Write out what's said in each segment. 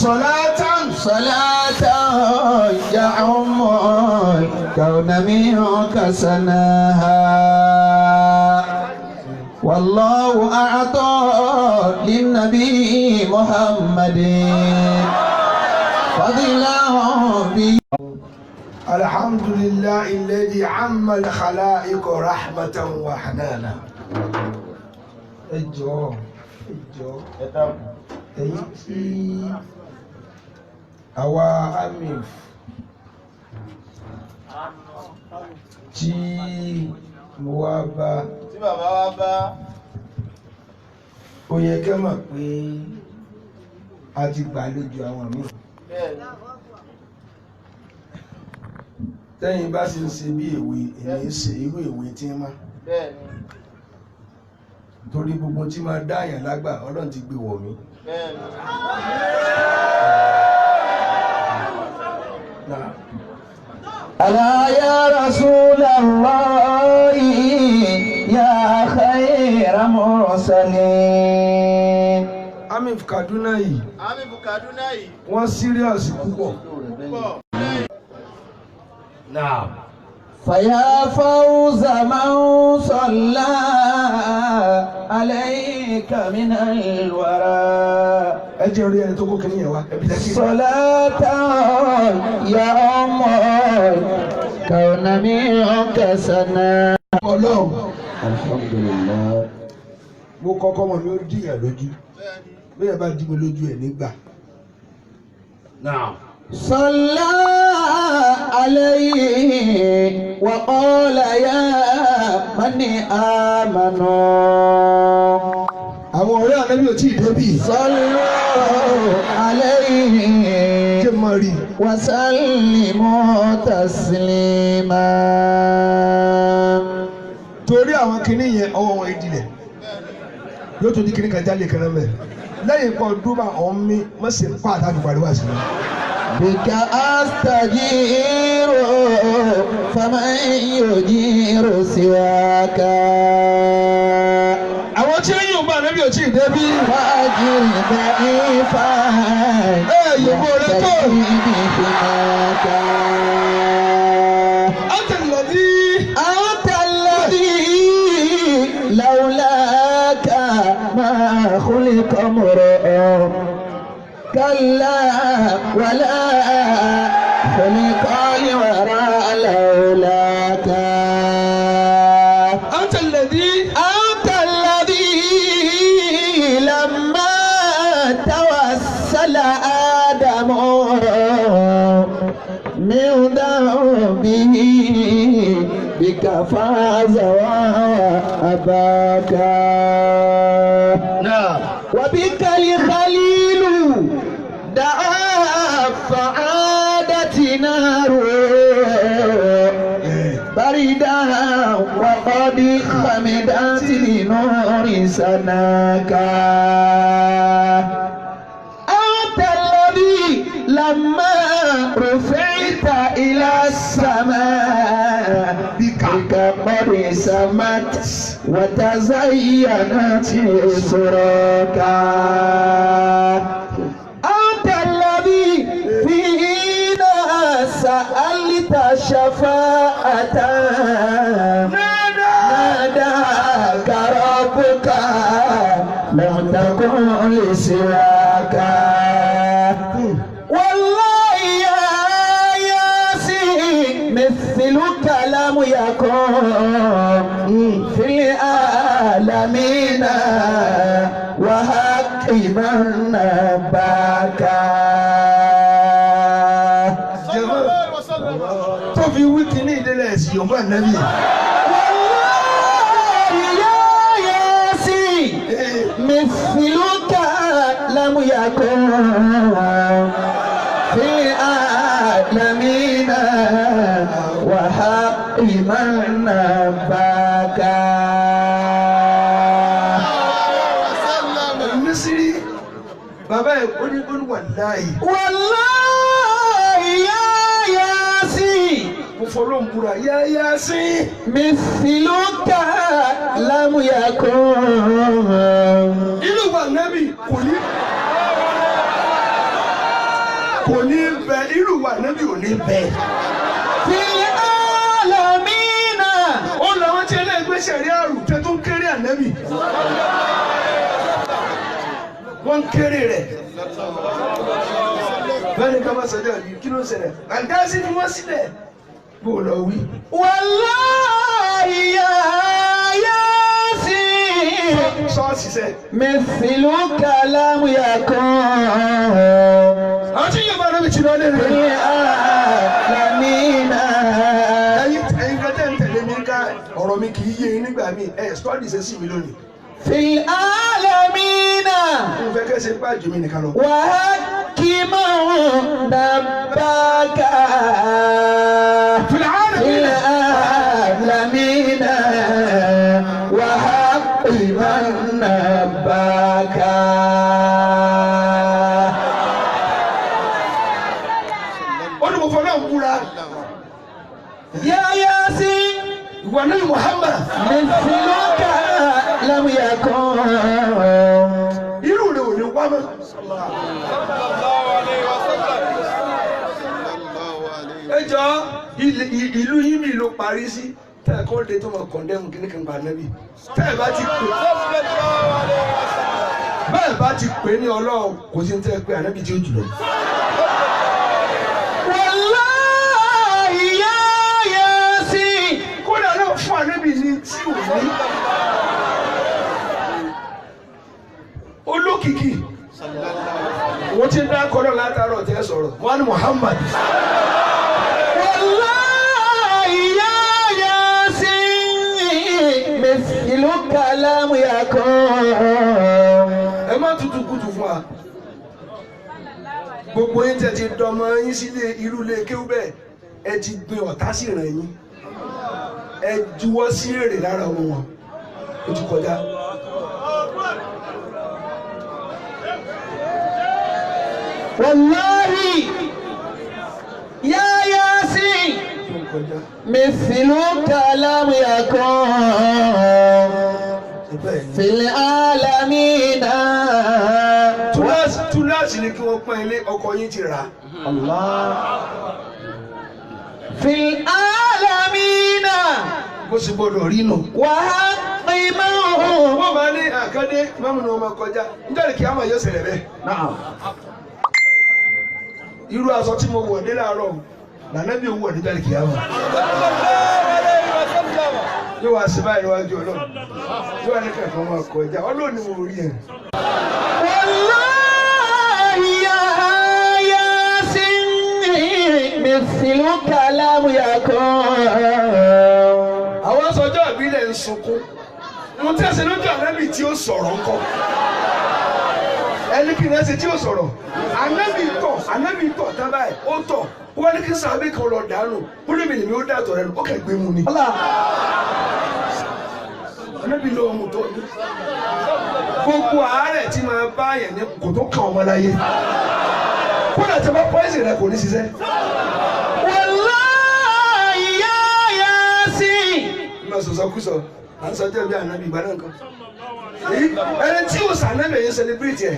صلاة يعم الكون منك سناها والله أعطى للنبي محمد فضلا به. الحمد لله الذي عم الخلائق رحمة وحنانا. ẹjọ́ èyí tí àwa amif tí mo wá bá tí bàbá wa bá ó yẹ kẹ́ mọ̀ pé a ti gbàlejò àwọn míì. tẹ́yìn bá sì ń ṣe bí èwe èyí ṣe irú èwe tí ń má torí gbogbo tí máa dáyàn lágbà Ọlọ́run ti gbé wọ̀ mí. ألا يا رسول الله يا خير مرسلين. Amif Kaduna yìí wọ́n serious púpọ̀. Now. فيا فوز من صلى عليك من الورى. ẹjẹ orí ẹni tó kó kí níyẹn wá ẹbí lẹ́kí. صلاة يا أم الكون منك سنا. Ọlọ́run alhamdulillah. mo kọ́kọ́ mọ̀ mi ó dìyàn lójú bí ẹ bá dí mi lójú ẹ̀ nígbà. Now. صلى عليه وقال يا من آمنوا. àwọn ọ̀rẹ́ ànábì ò tí ì débì. صلوا عليه ṣé mo rí. وسلموا تسليما. torí àwọn kinní yẹn ọwọ́ wọn ìdílẹ̀ yóò tó di kinní kan jálè kan náà mẹ́ lẹ́yìn kan dúró àwọn mi wọ́n sì ń pa àtàkùn pariwo àṣírí. بك أستجير فمن يجير سواك. àwọn tí yóò bá ànábì ò tí ì débí. فأجر ضعيفا yòówó rẹ tó. بحماك. أنت الذي لولاك ما خلق امرؤ كلا ولا خلق الورى لولاك. أنت الذي لما توسل آدم من ذنبه بك فاز وأباك. وبك الخليل دعا فعادت نار بردا وقد خمدت لنور سناك. أنت الذي لما رفعت إلى السماء بك قد سمت وتزينت سراك. أنت الذي فينا سألت شفاعة ناداك ربك لم تكن لسواك. والله يا ياسين مثلك لم يكن في العالمين وحق من نباك. tó fi wíkì ní ìdílé ẹ̀sìn yorùbá nàbí. مثلك لم يكن في العالمين وحق من نباك. mísírì bàbá ẹ̀ ó ní wàláhì. wàláhì yá Yásìn. mo fọlọ́ ń búra yá Yásìn. مثلك لم يكن. inú wa nàbí kò ní. kò ní bẹ irú wa ànábì ò ní bẹ. fil alamina. ó làwọn tí ẹlẹ́gbẹ́ sẹ̀rí àrùn tẹ́ tó ń kéré ànábì. wọ́n ń kéré rẹ̀. bẹ́ẹ̀ni ká máa sọ̀dọ̀ yìí kí ló ń ṣẹlẹ̀ àdáṣe ni wọ́n sílẹ̀ bó lọ wí. wallahi ya Yasin. sọ́ọ̀sì sẹ́. mithluka lam yakun. àwọn tí yóò bá lóbi tí lọ́ọ́ lé rẹ̀. fil alamina. ẹ̀yin kẹ́tẹ́ ń tẹ̀lé mi ká ọ̀rọ̀ mi kì í yé nígbà míì sọ́ọ̀dì ṣe sí mi lónìí. fil alamina. mo fẹ́ kẹ́ ṣe pàjù mi nìkan lọ. وحكما نباك في العالمين وحكما نباك. ó ní mo fọ́ náà múra. يا ياسين ìwà náà Muhammad. مثلك لم يكن. irú rẹ̀ ò ní wá mọ́. ẹ jọ ìlú yín mi ló parí sí tẹ́ ẹ kọ́ de tó máa kọ̀ndẹ́mù kí ní kan pa nẹ́bí tẹ́ ẹ bá ti pè bẹ́ẹ̀ bá ti pè ní Ọlọ́run kò sí ní tẹ́ ẹ pé ànábì tí ó jùlọ. Wallahi ya Yasin. kódà náà fún ànábì ní tí ò ní olókìkí wọ́n ti dá kọ́lọ́ látàrọ̀ tẹ́ sọ̀rọ̀ wọ́n ní Muhammad. Wallahi ya Yasin. Mithluka lam yakun. ẹ má tutù kùtù fún wa gbogbo yín tẹ́ ti dọmọ yín sílé irú ilé kéwú bẹ́ẹ̀ ẹ ti gbin ọ̀tá sí ìràn yín ẹ juwọ́ sí èrè lára wọn ó ti kọjá. Wallahi ya Yasin. Mithluka lam yakun. Fil alamina. túláàsì ni kí wọ́n pọ́n ilé ọkọ yín ti rà. Fil alamina. bó ṣe gbọdọ̀ rí nù. وحكما. wọ́n máa ní àkàndé mọ́mú ni wọ́n máa kọjá nítorí kí á máa yọ sẹ̀rẹ̀ bẹ́ẹ̀. irú aṣọ tí mo wọ̀ ní láàárọ̀ lànàbí owó ọ̀dẹ́jà lè kí á mọ̀. yóò wá sí báyìí níwájú Ọlọ́run yóò wá ní kẹ̀kẹ́ máa kọjá Ọlọ́run ni mo rí ẹ̀. والله يا ياسين مثلك لم يكن. àwọn sọjọ́ ìbílẹ̀ ń sunkún mo tẹ̀sí lójú ànábì tí ó sọ̀rọ̀ ńkọ́ ẹni kí n ẹsẹ̀ tí ó sọ̀rọ̀ ànábì tọ̀ tábà ẹ̀ ó tọ̀ wọ́n ní kí sàbẹ̀ kan lọ dànù bólúmi lèmi ó dàtọ̀ rẹ̀ ó kẹ̀ gbé mu ni. ànábì ló mú tó ní gbogbo àárẹ̀ tí máa bá yẹn ní kò tó kàn ọmọ láyé kódà tí a bá pọ́ìsì rẹ̀ kò ní ṣiṣẹ́. والله يا ياسين. má sọ̀sọ̀ kú sọ à ń sọjọ́ bí ànábì ìgbà náà kan ẹni tí ó sànábì yẹn sẹlẹbírìtì ẹ̀.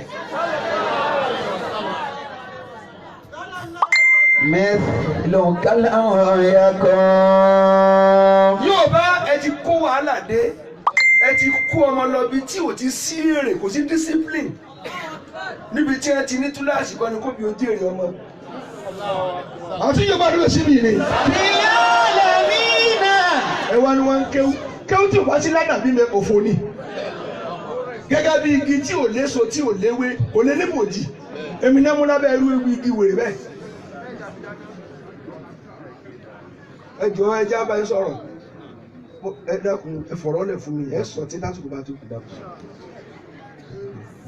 مثلك لم يكن. yóò bá ẹ ti kó wàhálà dé ẹ ti kó ọmọ lọ bí tí ò ti sí èrè kò sí discipline níbi tí ẹ ti ní túláàsì kan ni kó bí ojú èrè ọmọ. àwọn tí yóò bá dúró síbi yìí ni. ẹ wá ní wọn kéwú tí ò bá sí ládàbí mi òfò ni gẹ́gẹ́ bí igi tí ò léso tí ò léwé kò lé níbòjì èmi náà mú lábẹ́ irú igi wèrè bẹ́ẹ̀. ẹ jọ̀ọ́ ẹ já báyìí sọ̀rọ̀ ẹ dákun ẹ fọ̀rọ̀ lẹ̀ fún mi ẹ sọ tí lásìkò bá tó kù dákun.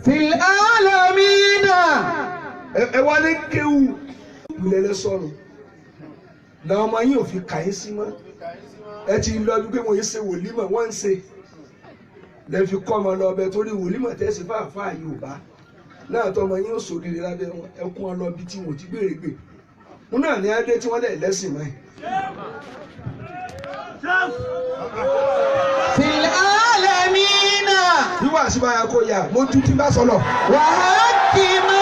fil alamina. ẹ wá ní kéwù ìpìlẹ̀ sọ̀rọ̀ làwọn ọmọ yín ò fi kà í sí mọ́ ẹ ti lọ bí pé wọ́n yìí ṣe wòlímọ̀ wọ́n ń ṣe lẹ́ fi kọ́ ọmọ lọ ọbẹ̀ torí wòlímọ̀ tẹ́sí fáfáà Yorùbá náà tọ́ ọmọ yín ó sòrìrì lábẹ́ wọn ẹkún ọlọ́bí tí wọ́n ti gbèrè gbè wọn náà ní adé tí wọ́n lẹ̀ lẹ́sìn mọ́ ẹ̀. fil alamina. wíwá àṣìbáyà kò yà mójú tí bá sọ lọ. وحكما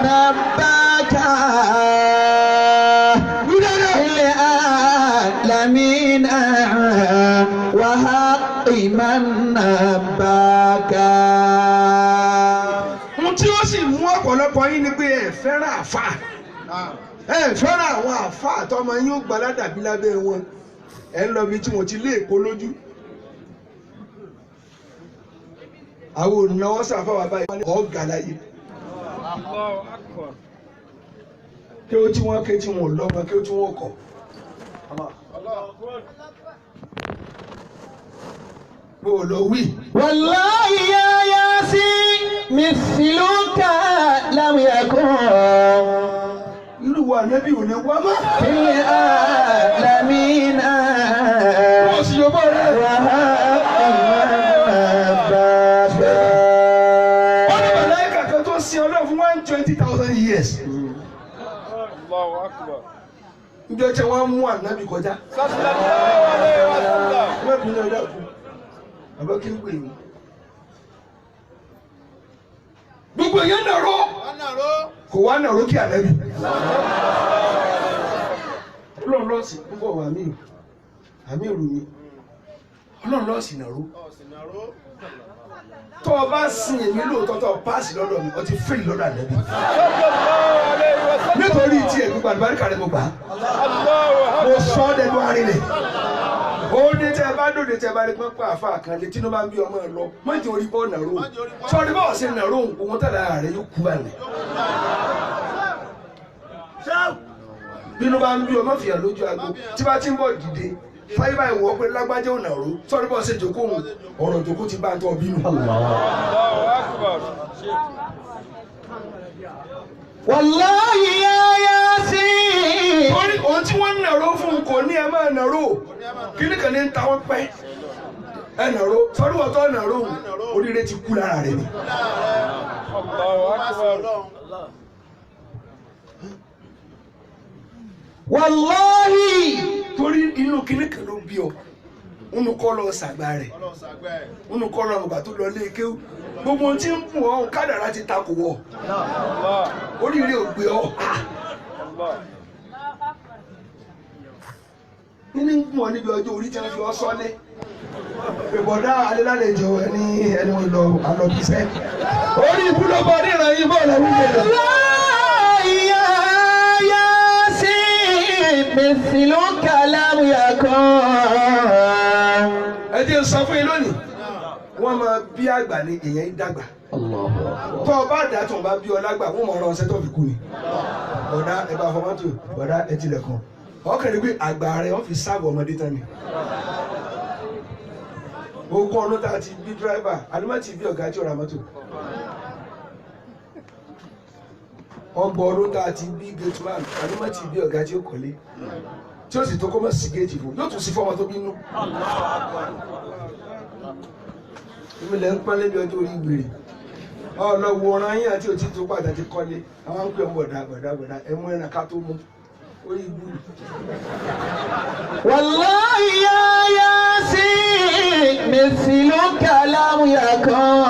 نباك. العالمين وحق من نباك. Ohun tí ó sì mú ọ̀pọ̀lọpọ̀ yín ni pé ẹ fẹ́ràn àfà. Ẹ fẹ́ràn àwọn àfà àtọmọ yín ó gbà ládàbí lábẹ́ wọn. Ẹ ń lọ bí tí wọ́n ti lé èpo lójú. Àwọn olùnáwó sàfáwà báyìí ọ̀gá láyé. Kí ó tí wọ́n ké tí wọ́n lọ́mọ kí ó tí wọ́n kọ̀. Bó lọ wí. Wallahi ya Yasin mithluka lam yakun. Irú wa nẹ́bí ò lè wá mọ́. Fil alamina. Wọ́n sì yọ̀bọ̀ rẹ̀. Wa haqqi man nabaka. Wọ́n ní màláíkà kan tó sin Ọlọ́run fún 120,000 years. Allahu Akbar. Njọ́ tí wọ́n mú ànábì kọjá. Sallallahu alaihi wasallam. Wọ́n bí náà dákú. Àbá kí ń pè mí. Gbogbo èèyàn nàró. Kò wá nàró kí ànábì. Ọlọ́run lọ́ọ̀sì púpọ̀ wà mí. Àmì ìrù mi. Ọlọ́run lọ́ọ̀sì nàró. Tó o bá sin èmi lóòótọ́ tó o páàsì lọ́dọ̀ mi, o ti fìlì lọ́dọ̀ ànábì. Nítorí tí èmi gbàdúrà ní kàrẹ́ mo gbà á. Mo sọ ọ́ dẹnu arinlẹ̀. Ó ní tẹ́ ẹ bá dòde tẹ́ ẹ bá rí pọ́npọ́n àfa kan létí ló máa ń bí ọmọ ẹ lọ. Má jẹ́ orí bọ́ọ̀ nàró. Sọ́ọ́rí bọ́ọ̀ sí nàró òun tẹ̀lé ara rẹ̀ yóò kú àlẹ́. Bí ló bá ń bí ọmọ fìyà lójú aago tí bá ti ń bọ̀ dìde. Fáyébá ìwọ pé lágbájá ò nàró. Sọ́ọ́rí bọ́ọ̀ sí jòkó òun ọ̀rọ̀ jòkó ti bá ń tọ́ bínú. Allahu Akbar. Wallahi ya Yasin. Torí ohun tí wọ́n ń nàró fún un kò ní ẹ máa nàró. Kíní kan ní ń ta wọ́n pẹ́. Ẹ nàró. Sọ́ọ́rí wọ́n tọ́ nàró. Oríire ti kú lára rẹ̀ ni. Allahu Akbar. Wallahi. Torí inú kíní kan ló bí ọ. Nínú kọ́ lọ sàgbà rẹ̀. Nínú kọ́ lọ ọgbà tó lọ lé kéwú. Gbogbo ohun tí ń bù ọ́ kádàrá ti takò wọ̀. Oríire ò gbé ọ. Nínú ń bù ọ níbi ọjọ́ orí tí wọ́n fi ọ sọ́lé. Ìbọ̀dá alélálejò ẹni wọn lọ alọ́bíṣẹ́. Orí ibú ló bọ́ ní ìrànyìn bọ́ọ̀lù ẹ̀wúgbẹ̀rẹ̀. Wallahi ya Yasin mithluka lam yakun. Ẹ jẹ́ sọ fún yín lónìí. Wọ́n máa bí àgbà ní èèyàn dàgbà. Tó o bá dà tó o bá bí ọ lágbà, wọ́n mọ̀ ọ́n ránṣẹ́ tó fi kú ni. Bọ̀dá ẹ bá fọmọ́tò, bọ̀dá ẹ tilẹ̀kùn. Ọkàn pé àgbà rẹ̀ wọ́n fi sáàbù ọmọdé tán ni. Ogún ọdún tá a ti bí dírẹ́bà, àdúmọ̀ ti bí ọ̀gá tí ó ra mọ́tò. Ọgbọ̀n ọdún tá a ti bí gateman, àdúmọ̀ ti bí ọ̀gá tí ó kọ́lé. Tí ó sì tó kó mọ́ sí géètì fún, yóò tún sí fọ́mọ tó bínú. Ìmìlẹ̀ ń pọ́nlé bí ọjọ́ orí gbèrè. Ọlọ́wọ́ ọ̀ràn yín àti òtí tó padà ti kọ́lé. Àwọn ń pè ń bọ̀dá ẹmú ẹ̀ràn ká tó mú. Orí ibú. Wallahi ya Yasin mithluka lam yakun.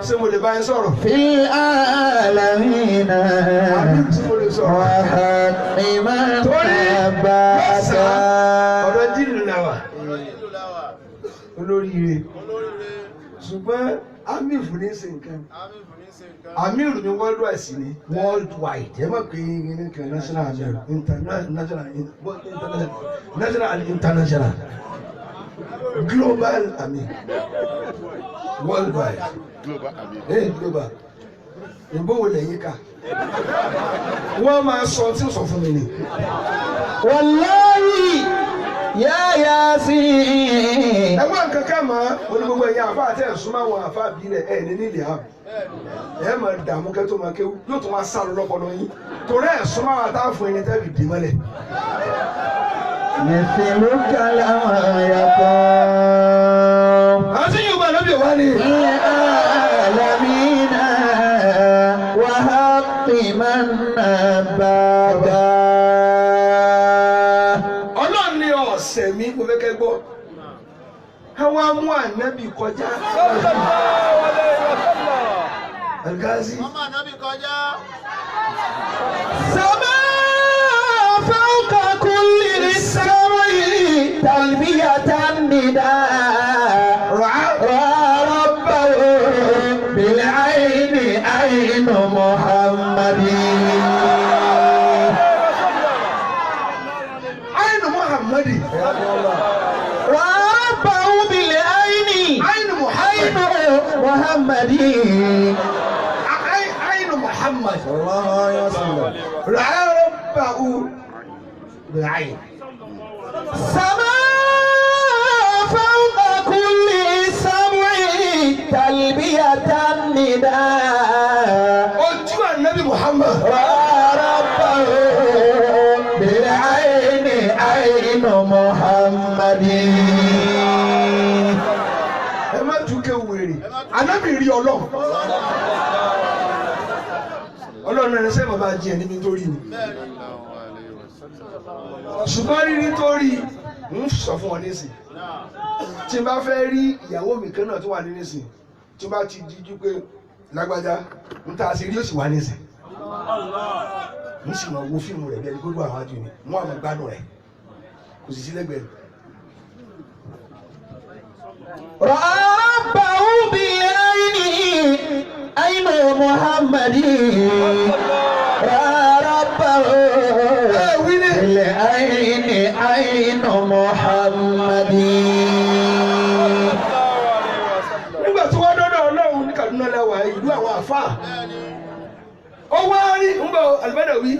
Ṣé mo lè bá yín sọ̀rọ̀? Fil alamina. Àbí tí mo lè sọ̀rọ̀? Wa haqqi man nabaka. Ọ̀rọ̀ jíìlù làwà. Olóríire. Ṣùgbọ́n Amir ní ṣe nǹkan. Amir ní worldwide sí ni. Worldwide. Ẹ má pè é nǹkan national Amir. National and international. Global Amir. Worldwide. Global. Ìbò wo lẹ́yìn ká? Wọ́n máa sọ tí ó sọ fún mi ni. Wallahi ya Yasin. Ẹgbọ́n nǹkan ká máa onígbogbo ẹ̀yà àfá àti ẹ̀sùn máa wọn àfá àbílẹ̀ ẹ̀ ní nílẹ̀ ààbò. Ẹ máa dààmú kẹ́ tó máa kéwú yóò tún máa sálọ lọ́pọ̀lọ́ yín. Torí ẹ̀sùn máa wà táà fún ẹni tẹ́bì dé mọ́lẹ̀. Mithluka lam yakun. Àti yóò bá lọ́bì wá ní. Alamina wa haqqi man nabaka. Ọlọ́run ní ọ̀sẹ̀ mi mo fẹ́ kẹ́ gbọ́. Àwọn amú ànábì kọjá. Sallallahu alaihi wasallam. Algazi. Ọmọ ànábì kọjá. محمد عين محمد وربه بالعين عين محمد محمد عين محمد صلى الله عليه وسلم رعى ربه بالعين سماء فوق كل سبع تلبية النداء ojú ànábì Muhammad وربه بالعين عين محمد ẹ má dúkẹ́ wèrè ànábì rí ọlọ́run ẹni sẹ́yìn bàbá jí ẹni nítorí ni ṣùgbọ́n rí nítorí ń sọ fún ọ nísìn tí n bá fẹ́ rí ìyàwó mi kan náà tó wà ní nísìn tí n bá ti díjú pé lágbájá ń ta sí rí ó sì wà nísìn ń sì mọ̀ wo fíìmù rẹ̀ bí ẹni gbogbo àwọn àjò ni wọ́n àmọ́ gbádùn rẹ̀ kò sì sí lẹ́gbẹ̀ẹ́ rẹ̀. ربه بالعين عين محمد ربه بالعين عين محمد nígbà tí wọ́n dọ́dọ̀ ọlọ́run ní Kaduna lẹ́wà ìlú àwọn àfáà ó wá rí ńgbà Al-Badawi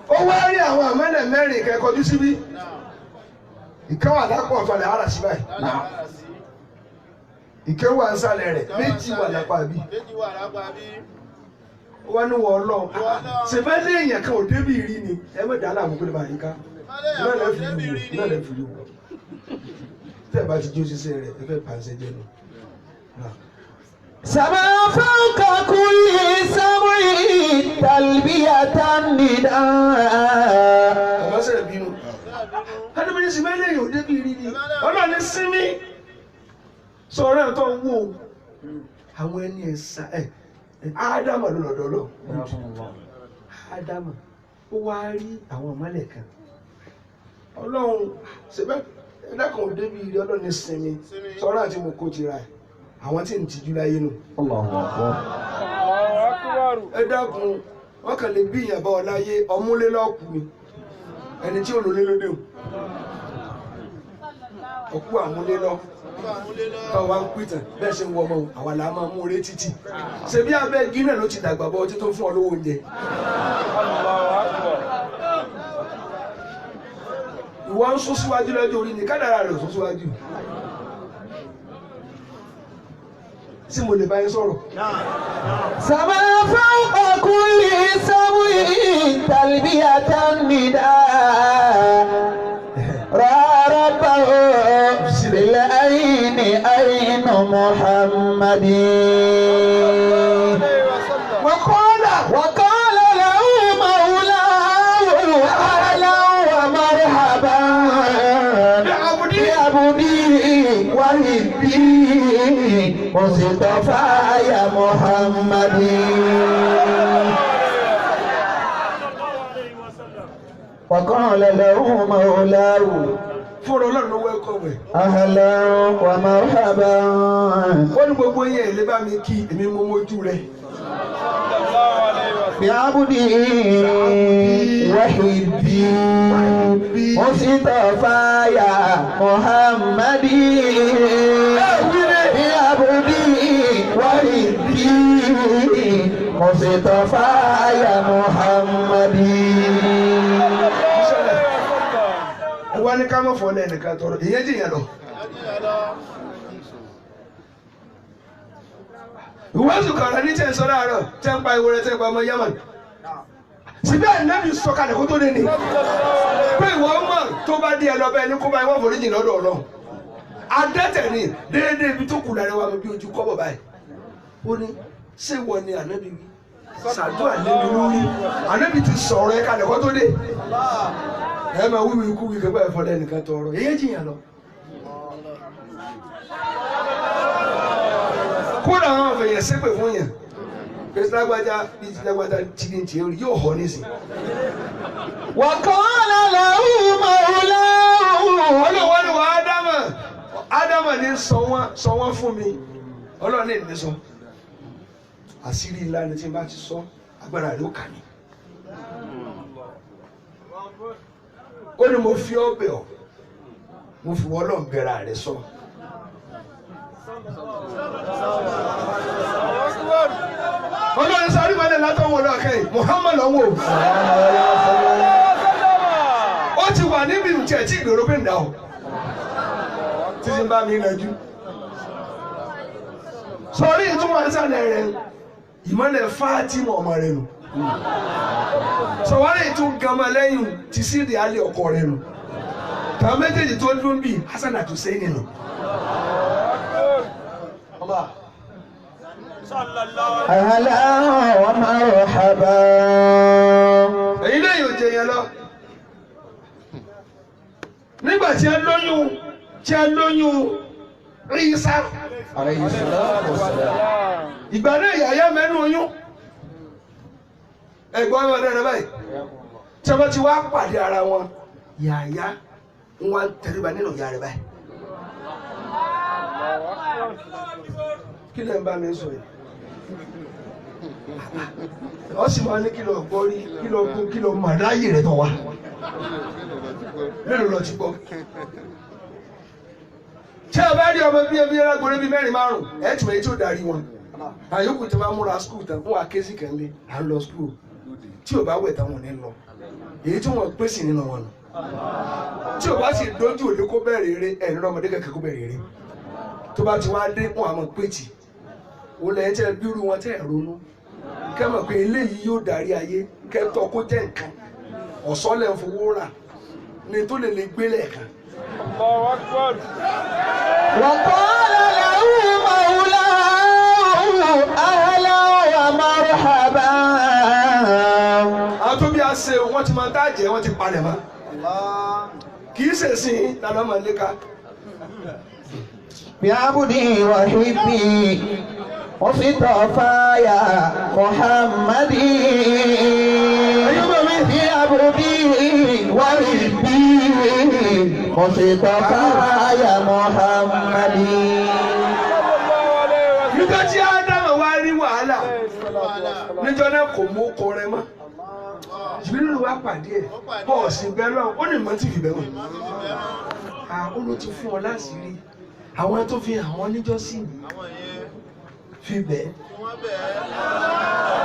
ó wá rí àwọn àmọ́lẹ̀ mẹ́rin kẹ́kọ̀ọ́jú síbí ìkẹwà lápò ọ̀fàlẹ̀ ara sí báyìí ìkẹwà ń sálẹ̀ rẹ̀ méjì wà lápá bí ó wá ní wọ́n lọ ṣèfẹ́ lé èèyàn kan ò débì rí ni ẹ mẹ́ta aláàmú kó lè máa yín ká náà lẹ́ fi lù tẹ́ bá ti jó ṣiṣẹ́ rẹ̀ ẹ fẹ́ pàṣẹ jẹ́ nù. سما فوق كل سبع تلبية النداء ọ̀bá sẹ̀rẹ̀ bínú adébíyí sì mẹ́lẹ̀ yóò débì rí ni ọlọ́run ní sinmi sọ̀rọ̀ ẹ̀ tó ń wò àwọn ẹni ẹ̀sà ẹ̀ ádámà ló lọ́dọ̀ lọ ádámà ó wá rí àwọn ọmọlẹ̀ kan ọlọ́run ṣẹbẹ́ ẹ̀dákan ò débì rí ọlọ́run ní sinmi sọ̀rọ̀ àti mo kó tira ẹ̀ àwọn tí ń tijú láyé nù. ẹ dákun wọn kàn lè bí ìyàbá ọ láyé ọmúlélọ́ọ̀kù ni ẹni tí olólé ló dé o òkú àmúlélọ́ tó wá ń pìtàn bẹ́ẹ̀ ṣe ń wọ ọmọ àwa là máa mú orí títì ṣe bí abẹ́ gínà ló ti dàgbà bọ́ ọtí tó fún ọ lówó oúnjẹ. ìwọ ń sún síwájú lọ́jọ́ orí ni kádàrá rẹ̀ ò sún síwájú. tí mo lè bá yín sọ̀rọ̀. سما فوق كل سبع تلبية النداء ربه بالعين عين محمد وقال له مولاه أهلا ومرحبا بعبدي وهبي مصطفى يا محمد وقال له مولاه fúnra ọlọ́run ló wẹ́kọ̀ wẹ̀. أهلا ومرحبا wọ́n ní gbogbo yẹn lè bá mi kí èmi mú mojú rẹ̀. بعبدي وحبي مصطفى يا محمد بعبدي وحبي مصطفى يا محمد wọ́n ní ká mọ̀ fọ́ lẹ́nìkan tọrọ ìyẹn jìyàn lọ. ìwọ́n sùkàrà ní tẹ̀ ń sọ láàárọ̀ tẹ̀ ń pa ìwé rẹ̀ tẹ̀ ń pa ọmọ Yaman. síbẹ̀ ànábì sọ̀kalẹ̀ kó tó dé ni. pé ìwọ ọmọ tó bá dé ẹ lọ bẹ́ẹ̀ ní kó bá ìwọ́n foríjì lọ́dọ̀ Ọlọ́run. adẹ́tẹ̀ ni déédéé ibi tó kù lára wa bí ojú kọ́bọ̀ báyìí. ó ní ṣé ìwọ ni ànábì wí? ṣàdó ànábì lórí ànábì ti sọ̀rọ̀ ẹ kalẹ̀ kó tó dé. ẹ máa wíwí ikú wí kẹgbẹ́ ẹ̀fọ́ lẹ́nìkan tọrọ èyí jìyàn lọ. kódà àwọn àfẹ̀yẹ̀ ṣépè fún yẹn pèsè lágbájá bí ti lágbájá tí ní tiẹ̀ yóò họ nísìn. وقال له مولاه olùwọ́n ni wọ́n ádámà ní sọ wọ́n fún mi ọlọ́run ní ìní sọ àṣírí ńlá ni tí n bá ti sọ agbára rẹ̀ ó kà ní. ó ní mo fi ọ́ bẹ̀ ọ́ mo fi wọ́n lọ́n bẹ̀rẹ̀ rẹ̀ sọ. ọlọ́run sáré máa ń látọ̀ wọn náà kẹ́yìn Muhammad lọ́wọ́ ó ti wà níbi ìjẹ́ tí ìgbèrò pé ń dà ọ́ títí bá mi rẹjú. sọrí ìtumọ̀ ìsàlẹ̀ rẹ̀ ìmọ̀lẹ̀ Fátímà ọmọ rẹ̀ nù. sọwárí ìtún gama lẹ́yìn ti sídìí alẹ́ ọkọ rẹ̀ nù. tàwọn méjèèjì tó dún bí Hasan àti Hussein nù. أهلا ومرحبا. èyí lè yóò jẹ yẹn lọ. nígbà tí a lóyún Ìsá. عليه الصلاة والسلام. ìgbà náà Yàyà mẹ́nu oyún. ẹ̀gbọ́n ọmọdé rẹ báyìí. tí wọ́n ti wá pàdé ara wọn Yàyà wọn tẹríba nínú ìyá rẹ báyìí. kí lè ń bá mi sọ yìí. ọ sì máa ní kí lọ gbọ́ rí kí lọ mọ̀ láyé rẹ̀ tán wá. mélòó lọ ti gbọ́. tí a bá rí ọmọ bí ẹbí alágbóni bíi mẹ́rin márùn-ún ẹ̀ tún èyí tí ó darí wọn. àyókù tí wọ́n múra skul tán fún akéésì kẹ́lẹ́ à ń lọ skul tí ò bá wẹ̀ táwọn ò ní lọ èyí tí wọ́n pèsè nínú wọn nù. tí ò bá sì dójú òde kó bẹ̀rẹ̀ eré ẹ̀ nínú ọmọdé kẹ̀kẹ́ kó bẹ̀rẹ̀ eré tó bá ti wá dé wọn àmọ́ péjì ó lẹ́yìn tẹ́ bírú wọn tẹ́ ronú kẹ́mọ̀ pé eléyìí yóò darí ayé kẹ́tọ́ kó jẹ́ nǹkan ọ̀sọ́lẹ̀ ń fowó rà ní tó lè gbélé ẹ̀kan. Allahu Akbar. وقال له مولاه أهلا ومرحبا. àwọn tó bí a ṣe wọ́n ti máa ń dájẹ́ wọ́n ti palẹ̀ mọ́ kì í ṣèṣin lànà máa léka. بعبدي وحبي وصطفايا محمدي. بعبدي وحبي وصطفايا محمدي. nígbà tí Ádámù wá rí wàhálà níjọ́ náà kò mú ọkọ rẹ̀ mọ́ Jibril wá pàdé ẹ̀ bọ́ọ̀sì bẹ́ẹ̀ lọ́wọ́ ó ní mọ́ tí fi bẹ́ẹ̀ wọ̀ ó ló ti fún ọ láṣìírí àwọn tó fi àwọn níjọ́sí fi bẹ́ẹ̀.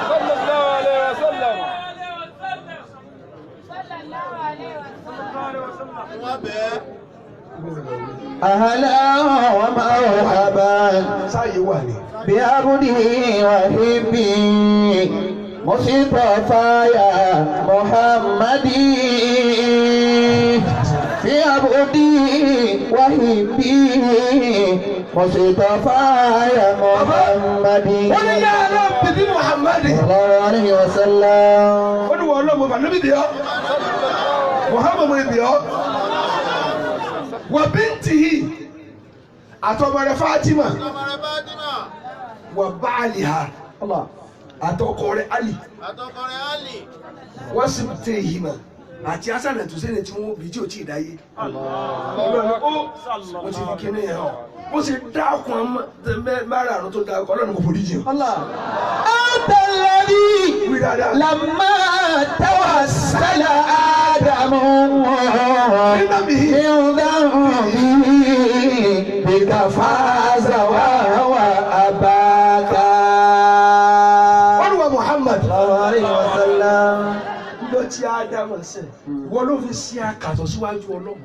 Sallallahu alaihi wasallam. أهلا ومرحبا sáyé wà ní. بعبدي وحبي مصطفايا محمدي. بعبدي وحبي مصطفايا محمدي. wọ́n ní yàrá bìbí Muhammadi. صلى الله عليه وسلم. wọ́n ní wọ́n lọ́mọ bàánú bìí ọ́ Muhammadu bìí ọ́ wà bíntìhì àtọmọ rẹ̀ Fátímà wà báàlìhà àtọkọ rẹ̀ Ali wọ́n sì tẹ̀ yìí mà àti Hasan àti Hussein tí wọ́n bí tí ò tí ì dáyé. ọlọ́run ó mo ti ní kíní yẹn ọ́ bó ṣe dákun márààrún tó dákun ọlọ́run kò forí jìn. أنت الذي wí dáadáa. لما توسل آدم من ذنبه بك فاز وهو أباك. wọ́n wá Muhammad. صلى الله عليه وسلم. lọ tí Ádámù ṣẹ̀ wọ́n ló fi ṣe àkàtọ̀ síwájú Ọlọ́run.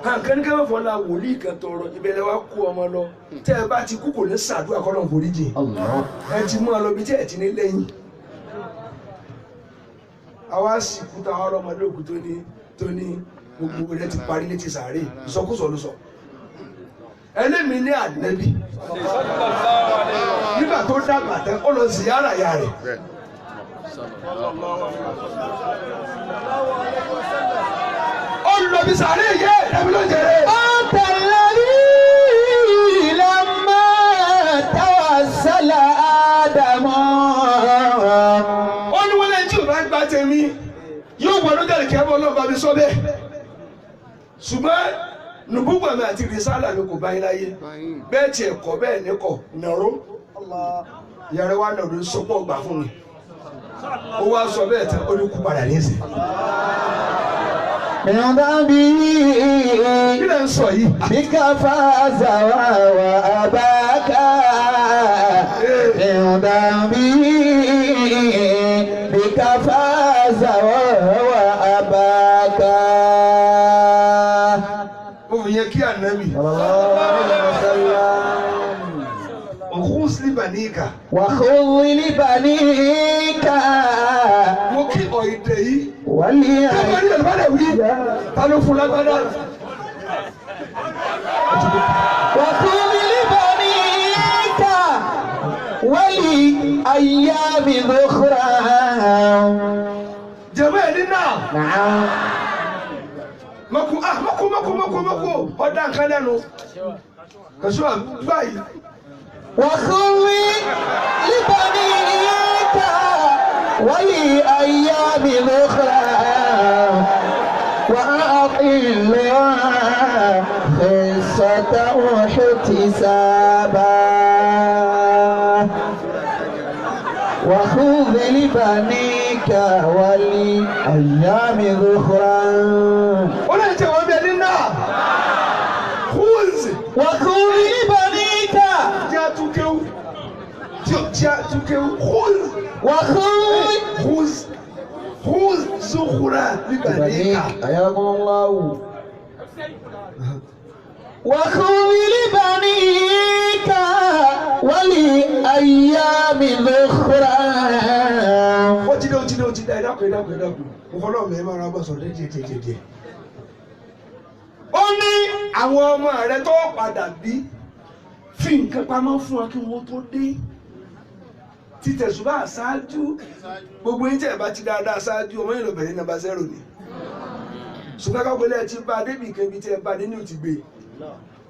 kàǹkẹ́nikẹ́ fọlá wòlíì kan tọrọ ìbẹ̀rẹ̀ wa kó ọmọ lọ tẹ́ ẹ bá ti kú kò ní ṣàdúrà kọ́lọ́n forí jìn ẹ ti mú ọ lọ bí tí ẹ ti ní lẹ́yìn. àwa sì kú táwọn ọlọ́mọdé òkú tó ní gbogbo rẹ ti parí létí sàárè ìsọkúsọ ló sọ. ẹlẹ́mi ní ànẹ́bí nígbà tó dàgbà tẹ́ ó lọ ziyara ya rẹ̀. ó lọ bí sàárè yẹ ẹ̀mí ló ń jẹrẹ. أنت الذي لما توسل آدم. ó ní wọ́n lẹ́yìn tí ò bá ń gba tèmi yóò gbọ́dọ̀ jáde kí ẹ bọ́ lọ́ọ́ bá mi sọ bẹ́ẹ̀. ṣùgbọ́n nùbúgbà mi àti rìsálà mi kò bá yín láyé bẹ́ẹ̀ tiẹ̀ kọ́ bẹ́ẹ̀ ní kọ́ nàró ìyá rẹ̀ wá náà ló ń sọ́pọ̀ gbà fún mi ó wá sọ bẹ́ẹ̀ tán ó ní kú padà ní ìsìn. Ìyọ̀ndábí kí lẹ ń sọ yìí. bíkà fàzàwà wà àbáká. Ìyọ̀ndábí bíkà fàzàwà wà àbáká. ó fi yẹ kí ànábì. òkúùs libaníkà. Wà khudh libanika. mo kí ọ̀ìdẹ̀ yìí. Wálé káwọn ní ìbálẹ̀ wí. ta ló fún lágbádá. وخذ لبنيك ولأيام ذخرى. jẹ̀mọ́ ẹ̀ ní náà. نعم. mọ́kú ọ̀dà nǹkan lẹ́nu. kẹsàn-án báyìí. وخذ لبنيك ولأيام ذخرى وأطلها خصة واحتسابا. وخذ لبنيك ولأيام ذخرى. ó lè jẹ́ wọ́n bí ẹni náà. kúùsì. وخذ لبنيك. jẹ́ àtúkéwù. jẹ́ àtúkéwù. kúùsì. وخذ خذ زخرة لبنيك. حياكم الله. وخذ لبنيك ولأيام ذخرى. ó ti dé ẹ dákun mo fọlọ́ mi ẹ máa ra bọ̀ sọ̀rọ̀ díẹ̀. ó ní àwọn ọmọ rẹ tó padà bí fi nǹkan pamọ́ fún ọ kí wọ́n tó dé. títẹ̀sùbá ṣáájú gbogbo yín tẹ̀ bá ti dáadáa ṣáájú ọmọ yìí lọ́bẹ̀rẹ̀ nàmbà 0 ni ṣùgbọ́n kápẹ́lẹ́ ti bá débi kan ibi tí ẹ bá dé ní òtí gbé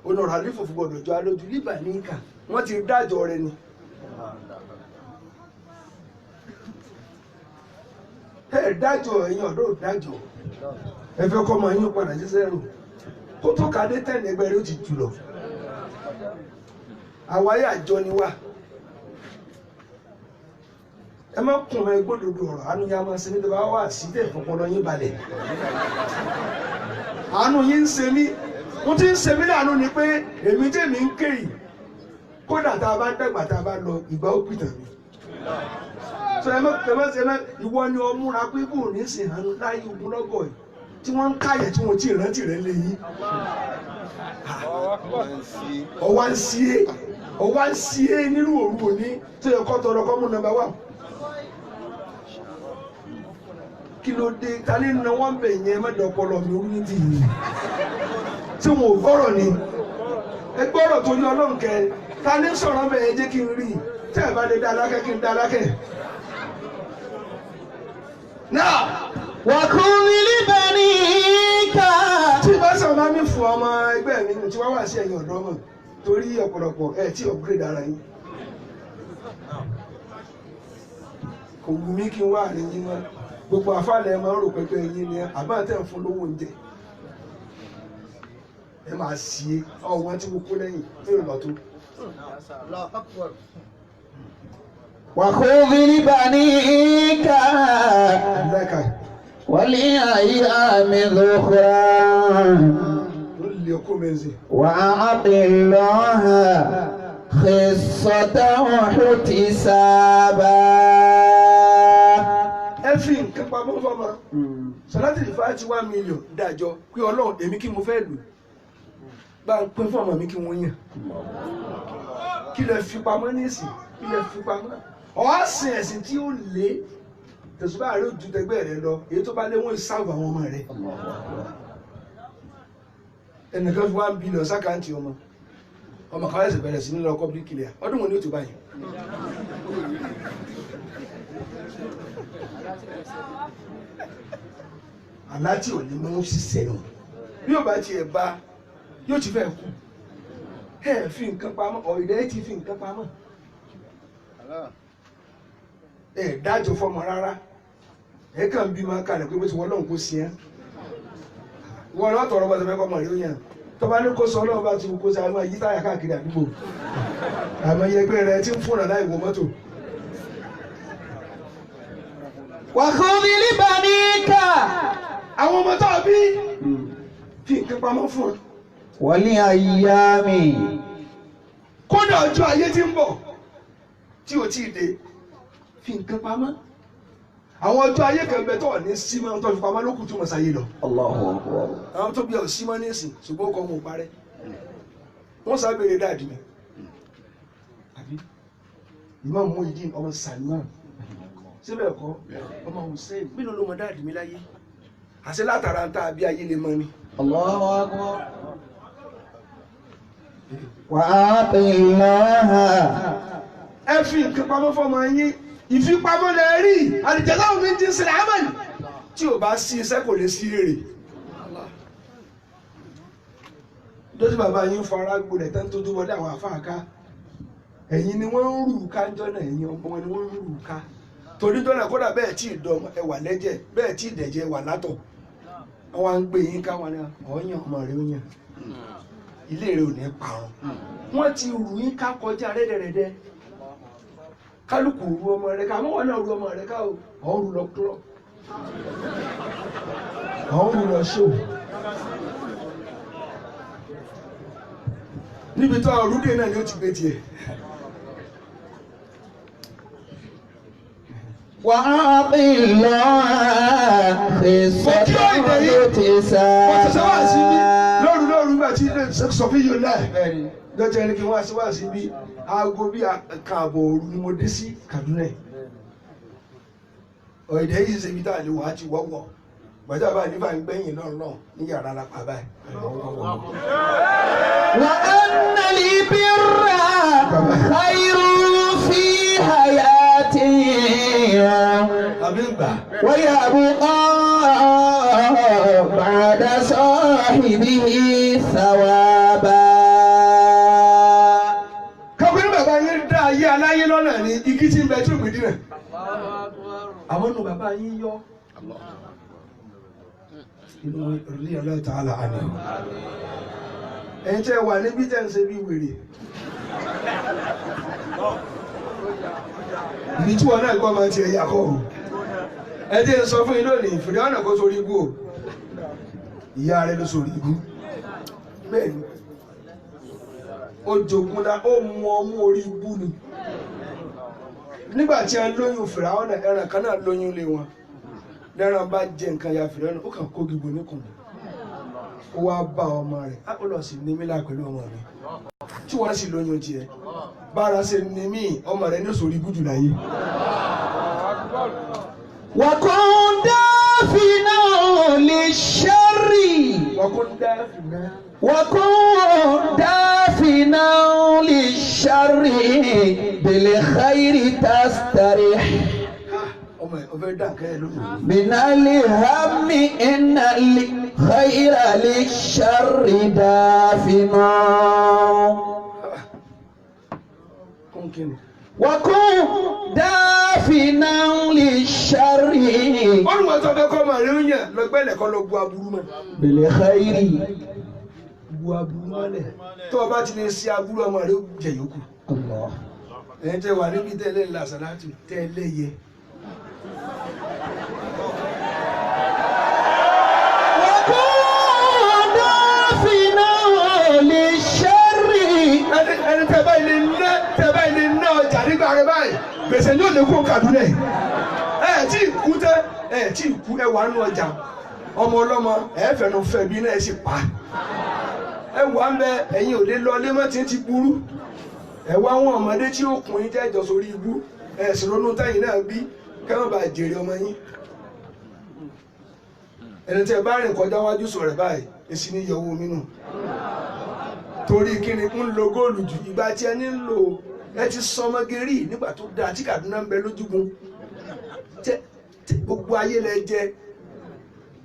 onọ̀rọ̀ àlífò fún gbọdọ̀ jọ alójú líbà ní ìkà wọ́n ti dájọ́ rẹ ni. ẹ dájọ́ ẹ̀yin ọ̀dọ́ dájọ́ ẹ fẹ́ kọ́ ọmọ yín padà sí 0 kó tó kàdé tẹ̀lé ẹgbẹ́ rẹ ó ti jù lọ. àwáyé àjọ ni wá. ẹ má kùn ẹ gbódòdó ọ̀rọ̀ àánú yá máa ṣe ní tẹ́lẹ̀ wá sí tẹ̀ fọpọlọ yín balẹ̀. àánú yín ń ṣe mí mo ti ń ṣe mí láàánú ni pé èmi tèmi ń ké yìí kódà tá a bá dàgbà tá a bá lọ ìgbà ó pìtàn mi. sọ ẹ má ìwọ ni ọ múra pé bò ní sìn àánú láyé ogun lọ́gọ̀ yìí tí wọ́n ń káyẹ̀ tí wọ́n ti rántí rẹ̀ lé yín. ọwá ń sí é nínú òru òní tó yẹ kọ́ tọrọ kọ́ mú nọ́mbà 1. kí ló dé ta ní na wọ́n bẹ̀ yẹn mẹ́jọ ọpọlọ mi ó ní ti yìí tí wọn ò gbọ́rọ̀ ni ẹ gbọ́rọ̀ tó ní ọlọ́run kẹ ta ní sọ̀rọ̀ bẹ̀ yẹn jẹ́ kí n rí tẹ́ ẹ̀ bá lè dá alákẹ́ kí n dá alákẹ́. náà وخذ لبنيك. tí bá sọ máa mi fún ọmọ ẹgbẹ́ mi tí wọ́n wà sí ẹ̀yìn ọ̀dọ́ mọ̀ torí ọ̀pọ̀lọpọ̀ ẹ̀ tí upgrade ara yín kò wù mí kí n wá àárín yín mọ́ gbogbo àfàlẹ́ máa ń rò pẹ́pẹ́ yín ni àbáǹtẹ̀ ń fún lówó oúnjẹ ẹ máa sí é ọ̀wọ́n tí mo kó lẹ́yìn tí ò lọ tó. وخذ لبنيك lẹ́ka ولأيام ذخرى ló lè kó mẹ́sì. وأطلها خصة واحتسابا. ẹ fi nǹkan pamọ́ fọ́mọ sọláàtì ìfà ti 1 million dájọ́ pé ọlọ́run èmi kí mo fẹ́ lò bá ń pín fọ́mọ mi kí wọ́n yàn kí lẹ fi pamọ́ nísìn kí lẹ fi pamọ́ ọ̀sìn ẹ̀sìn tí ó lé tẹ̀sùbá rẹ̀ ó ju tẹgbẹ́ rẹ lọ èyí tó bá lé wọ́n ìsáàbù àwọn ọmọ rẹ ẹnìkan fi 1 billion sákàǹtì ọmọ kan ẹsẹ̀ bẹ̀rẹ̀ sí ní lọ public clear ọdún wọn ni ó tó báyìí. aláti ò ní mú ṣiṣẹ́ nù bí ó bá tiẹ̀ bá yóò ti fẹ́ kú ẹ fi nǹkan pamọ́ ọ̀rẹ́ ti fi nǹkan pamọ́ ẹ dájọ́ fọmọ rárá ẹ kàn bí máa kalẹ̀ pé bó ti wọ́n lọ́hùn kó sí ẹ́ wọ́n lọ́ tọrọ bá ti fẹ́ kọ́mọ rí ó yàn tó bá ní kó sọ ọlọ́run bá ti kó sí àwọn yí táyà káàkiri àdúgbò àmọ́ ẹgbẹ́ rẹ ti ń fúnra láì wọ mọ́tò وخذ لبنيك àwọn ọmọ tó bí fi nǹkan pamọ́ fún wọn. ولأيام kódà ọjọ́ ayé tí ń bọ̀ tí ò tí ì dé fi nǹkan pamọ́. àwọn ọjọ́ ayé kan bẹ tó ní símọ́ tó fi pamọ́ lókùn tó mọ̀ sáyé lọ. الله أكبر. àwọn tó bí ọ símọ́ ní ìsìn ṣùgbọ́n ó kọ́ mọ̀ parẹ́. wọ́n sábẹ̀rẹ̀ dáàdì mi. àbí Imam Muhyiddin ọmọ Salman síbẹ̀ kọ́ ọmọ Hussein mélòó ló mọ dáàdì mi láyé àṣẹ látara ń ta bí ayé lè mọ ni. الله أكبر. وأعط الله ẹ fi nǹkan pamọ́ fọmọ yín ìfipamọ́ lẹ rí àlìjẹ́sáwò mi ti ń sinmi àmàlì tí ò bá sí iṣẹ́ kò lè sí èrè. lójú bàbá yín fara gbolẹ̀ tán tó tó wọlé àwọn àfáàká ẹ̀yin ni wọ́n ń rù ká jọ́nà ẹ̀yin ọmọ wọn ni wọ́n ń rù ká torí jọ́nà kódà bẹ́ẹ̀ tí ì dọ̀ ẹ wà lẹ́jẹ̀ bẹ́ẹ̀ tí ì dẹ̀jẹ̀ wà látọ̀ àwọn à ń gbé yín ká wọn ni ọ̀yàn ọmọ rẹ̀ ó yàn ilé rẹ̀ ò ní parun wọ́n ti rù yín ká kọjá rẹ́dẹ̀rẹ́dẹ́ kálukú ru ọmọ rẹ̀ ká àwọn náà ru ọmọ rẹ̀ ká o àwọn rù lọ club àwọn rù lọ show níbi tó ọrùdé náà ni ó ti gbé tiẹ̀. وأعط الله خصة lóru nígbà tí sọ fún yóò láì lọ́jọ́ ẹni kí wọ́n á sí wá sí bí aago bí àkààbọ̀ òru ni mo dé sí Kaduna ọ̀ẹ̀dẹ̀ yìí ṣe ibi tá a lè wà á ti wọ́wọ́ gbàjá bá nífà ń gbẹ̀yìn náà ní yàrá lápá báyìí. وأن البر خير في حياتي ويبقى بعد صاحبه ثوابا. kọ́kọ́ ní bàbá yín dá ayé aláyé lọ́nà ní igi tí ń bẹ tí ò gbèdí rẹ̀ àwọn nù bàbá yín yọ inú ilé ọlọ́ta àlàáni ẹ̀yin tẹ́ wà níbi tẹ́ ń ṣe bí wèrè ibi tí wọn náà gbọ́ máa ti ẹ̀yà kọ́ ẹ tí ń sọ fún yín lónìí ìfìdí ọ̀nà kó sórí ibú o ìyá rẹ ló sórí ibú bẹ́ẹ̀ ni ó jogun dá ó mú ọmú orí ibú ni nígbà tí a ń lóyún Fìràwọ́nà ẹran kan náà lóyún lé wọn lẹ́ran bá jẹ nǹkan ya Fìràwọ́nà ó kàn kó gbogbo níkùnrin ó wá bá ọmọ rẹ̀ ó lọ sí ní mílà pẹ̀lú ọmọ mi tí wọ́n sì lóyún tiẹ̀ bára ṣe ní mí ọmọ rẹ̀ ní sórí ibùdó láyé. وكن دافنا للشر وكن دافنا للشر بالخير تستريح من الهم إن الخير للشر دافنا وكن دافنا للشر wọ́n mọ̀ tó fẹ́ kọ́ ọmọ rẹ̀ ń yàn lọ́gbẹ́lẹ̀ kọ́ lọ bu aburú mọ́. بالخير bu aburú mọ́lẹ̀ tó o bá ti lè ṣe aburú ọmọ rẹ̀ ó jẹ yòókù. الله ẹ̀yin tẹ́ wà níbi tẹ́lẹ̀ ńlá sàlátù tẹ́lẹ̀ yẹ. وكن دافنا للشر ẹni tẹ́ báyìí lè ná ọjà nígbà rẹ báyìí gbèsè ní òde kó Kaduna tí ì kú tẹ́ tí ì kú ẹ wà nínú ọjà ọmọ ọlọ́mọ fẹnu fẹ́ bí náà ẹ sì pa ẹ wà ń bẹ ẹ̀yin ò lè lọ lé mọ́ tí ń ti burú ẹ wá wọn ọmọdé tí ó kùn yín jẹ́jọ sórí ibú ẹ sì ronú tẹ́yìn náà bí kẹ́wọ́n bá jèrè ọmọ yín ẹni tẹ́ bá rìn kọjá wájú sọ̀rọ̀ báyìí èsì ní yọwọ́ mi nù torí kíni ń lo góòlù jù ìgbà tí ẹni ń lò ẹ ti sọmọ gẹrí nígbà tó dáa tí Kaduna ń bẹ lójúgun gbogbo ayé lẹ jẹ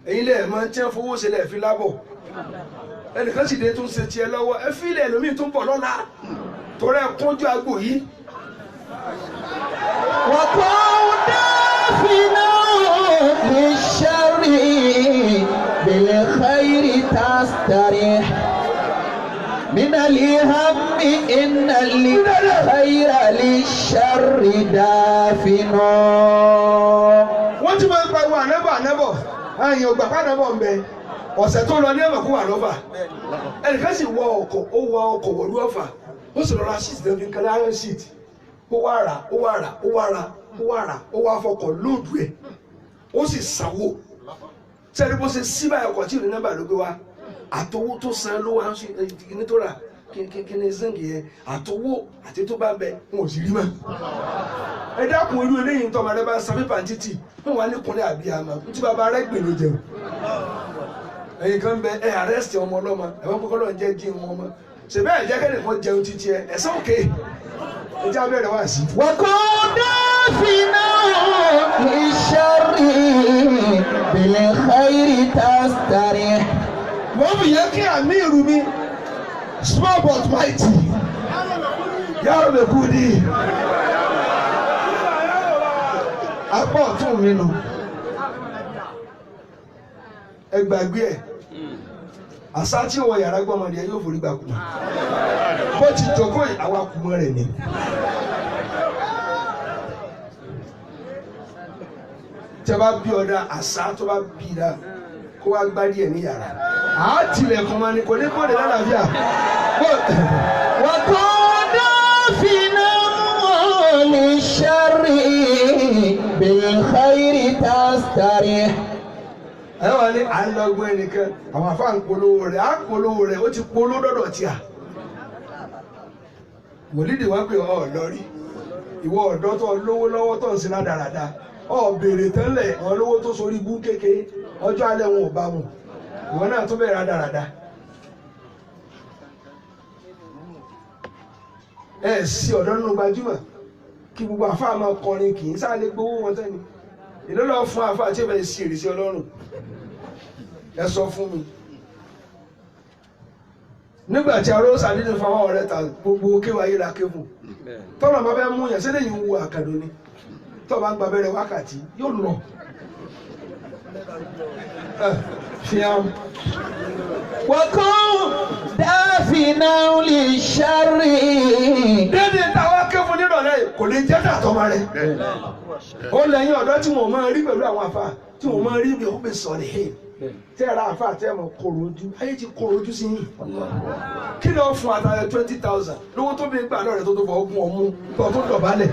ẹ̀yin lẹ mọ tí wọn fowó ṣe lẹ fi lábọ̀ ẹnìkan sì dé tún ṣe tiẹ̀ lọ́wọ́ ẹ fi ilẹ̀ lómi tún bọ̀ lọ́la torí ẹ kúnjú àgbò yìí. وكن دافنا للشر بالخير تستريح من الهم إن الخير للشر دافنا. wọ́n ti ànẹ́bọ̀ ẹ̀yìn ògbà pàdánbọ̀ ń bẹ ọ̀sẹ̀ tó lọ ní ẹ̀mọ̀ kó wà lọ́fà ẹnìkan sì wọ ọkọ̀ wọ̀lú ọ̀fà ó sì lọ́ra sheet náà fi ń kalẹ̀ iron sheet ó wá fọkọ̀ lóòdù ẹ̀ ó sì sanwó sẹ́ni bó ṣe sí báyìí ọkọ̀ tí ò ní nọ́mbà ló gbé wá àtọwó tó san ló wá ń ṣe kíní tó rà kíní zinc yẹn àtọwó àti tó bá bẹ wọn ò sì rí mọ́ ẹ dákun irú eléyìí tọ́mọ rẹ bá ń san pépà títì wọn wà ní kúnlẹ̀ àbí àmọ́ tí bàbá rẹ gbè ló jẹun ẹ̀yin kan bẹ ẹ àrẹ́sì ọmọ ọlọ́mọ ẹ̀wọ́n kọ́kọ́ lọ́n jẹ́ dín wọn ọmọ ṣe bẹ́ẹ̀ jẹ́ kẹ́lẹ́ kan jẹun títí ẹ ẹ̀sán òkè ẹjẹ́ abẹ́rẹ́ wá sí. وكنا فينا للشر بالخير تستريح. wọ́n fi yẹ kí àmì ìrù mi small but mighty yàrá mi kú ní apá ọ̀tún mi nù ẹ gbàgbé ẹ̀ àṣà tí wọ́n yàrá gbọ́mọdé yóò forí gbà kùmọ̀ bó ti jókòó àwọn akùmọ̀ rẹ̀ ni. tí a bá bí ọ̀dà àṣà tó bá bí i dá kó wá gbádìí ẹ̀ ní yàrá àá tilẹ̀kùn ma ni kò ní bọ́ọ̀dẹ̀ lálàáfíà. وكنا فينا للشر بالخير تستريح. ẹ wà ní à ń lọgbọ́n ẹnìkan àwọn afá ń polówó rẹ̀ á polówó rẹ̀ ó ti polówó dọ́dọ̀ tí a. wòlídìí wá pé ọ lọ́rí ìwọ ọ̀dọ́ tó lówó lọ́wọ́ tó ń sin ládàradà ọ béèrè tẹ́lẹ̀ ọ lówó tó sorí ibú kékeré ọjọ́ alẹ́ wọn ò bá mu ìwọ náà tó bẹ̀rẹ̀ ládàradà. ẹ sí ọ̀dọ́ nínú gbajúmọ̀ kí gbogbo àfáà máa kọrin kì í sáré gbowó wọn tẹ́ni ìlú lọ fún àfáà tí ó bẹ̀rẹ̀ sí èrè sí ọlọ́run ẹ sọ fún mi nígbà tí aró sàdédé fáwọn ọ̀rẹ́ ta gbogbo kéwà yìí la kéwù tọ́lọ̀ bá fẹ́ mú yàn sílẹ̀ yìí ń wo àkàdó ni tọ́ bá ń gba abẹ́rẹ́ wákàtí yóò lọ fi hàn. وكنا فينا للشر. dédé táwa kéwù nírọ̀lẹ́ kò lè jẹ́ dàtọ́mọ rẹ̀ ó lẹ́yìn ọ̀dọ́ tí wọ́n máa rí pẹ̀lú àwọn àfa tí wọ́n máa rí bí ó bẹ sọ̀rọ̀ hìn tẹ́ ra àfa àti ẹ̀mọ̀ kòrò ojú ayé ti kòrò ojú sí yìí kí ló fún àtàlẹ̀ 20,000 lówó tó bí gbà lọ́rẹ̀ tó tó fọ ogun ọmú tó tó dọ̀bálẹ̀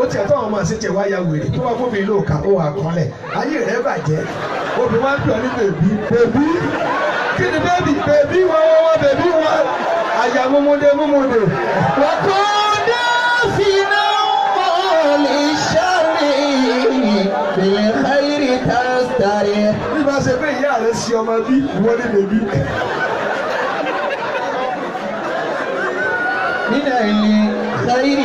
ó tiẹ̀ tó àwọn máa ṣe tiẹ̀ wáyà wèrè tó wá fún mi lóòkà ó wà kọ́lẹ̀ ayé rẹ̀ bàjẹ́ obìnrin wá ń pè ọ́ ní bèbí kí ni bèbí wọ́n bèbí wọn àyà múmúdé. وكنا فينا للشر بالخير تستريح. bí bá ṣe pé ìyá rẹ̀ ṣe ọmọ bí wọ́n ní bèbí. من الخير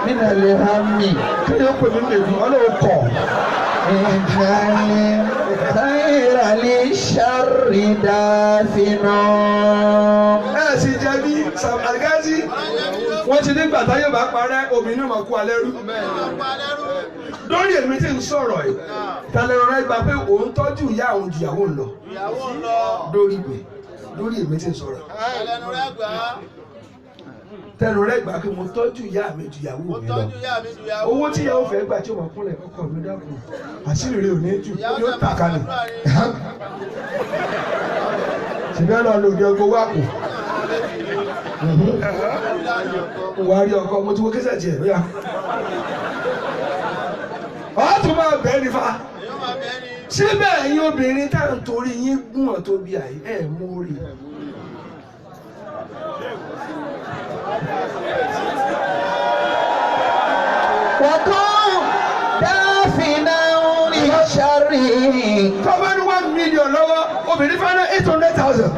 من الهم. kí ni ó pè ní bèbí ọlọ́run kọ̀. إن الخير للشر دافن. ẹ sì jẹ bí Algazi wọ́n ti ní gbàtà yóò bá parẹ́ obìnrin máa kú alẹ́rú. lórí èmi tí ń sọ̀rọ̀ yìí tàlẹ́rọ̀ rẹ gbà pé òun tọ́jú ìyá òun ju ìyàwó lọ. lórí èmi tí ń sọ̀rọ̀. tẹnu rẹ gbà pé mo tọ́jú ìyá mi ju ìyàwó mi lọ. owó tí ìyàwó fẹ́ gbà tí ó máa kúnlẹ̀ ọkọ mi dákun àṣírí rẹ ò ní jù yóò tàkà nù. ṣùgbọ́n náà lòdì ọgbọ́n wà kù. wà á rí ọkọ mo ti wo kẹsẹ̀ tiẹ̀ bóyá. ọ̀ tún máa bẹ́ẹ̀ nífa. síbẹ̀ ẹ̀yin obìnrin tá à ń torí yín gún ọ̀ tó bí àyè ẹ̀ mú rí. وكنا فينا للشر. tọ́ba ní 1 million lọ́wọ́ obìnrin fẹ́ ná 800,000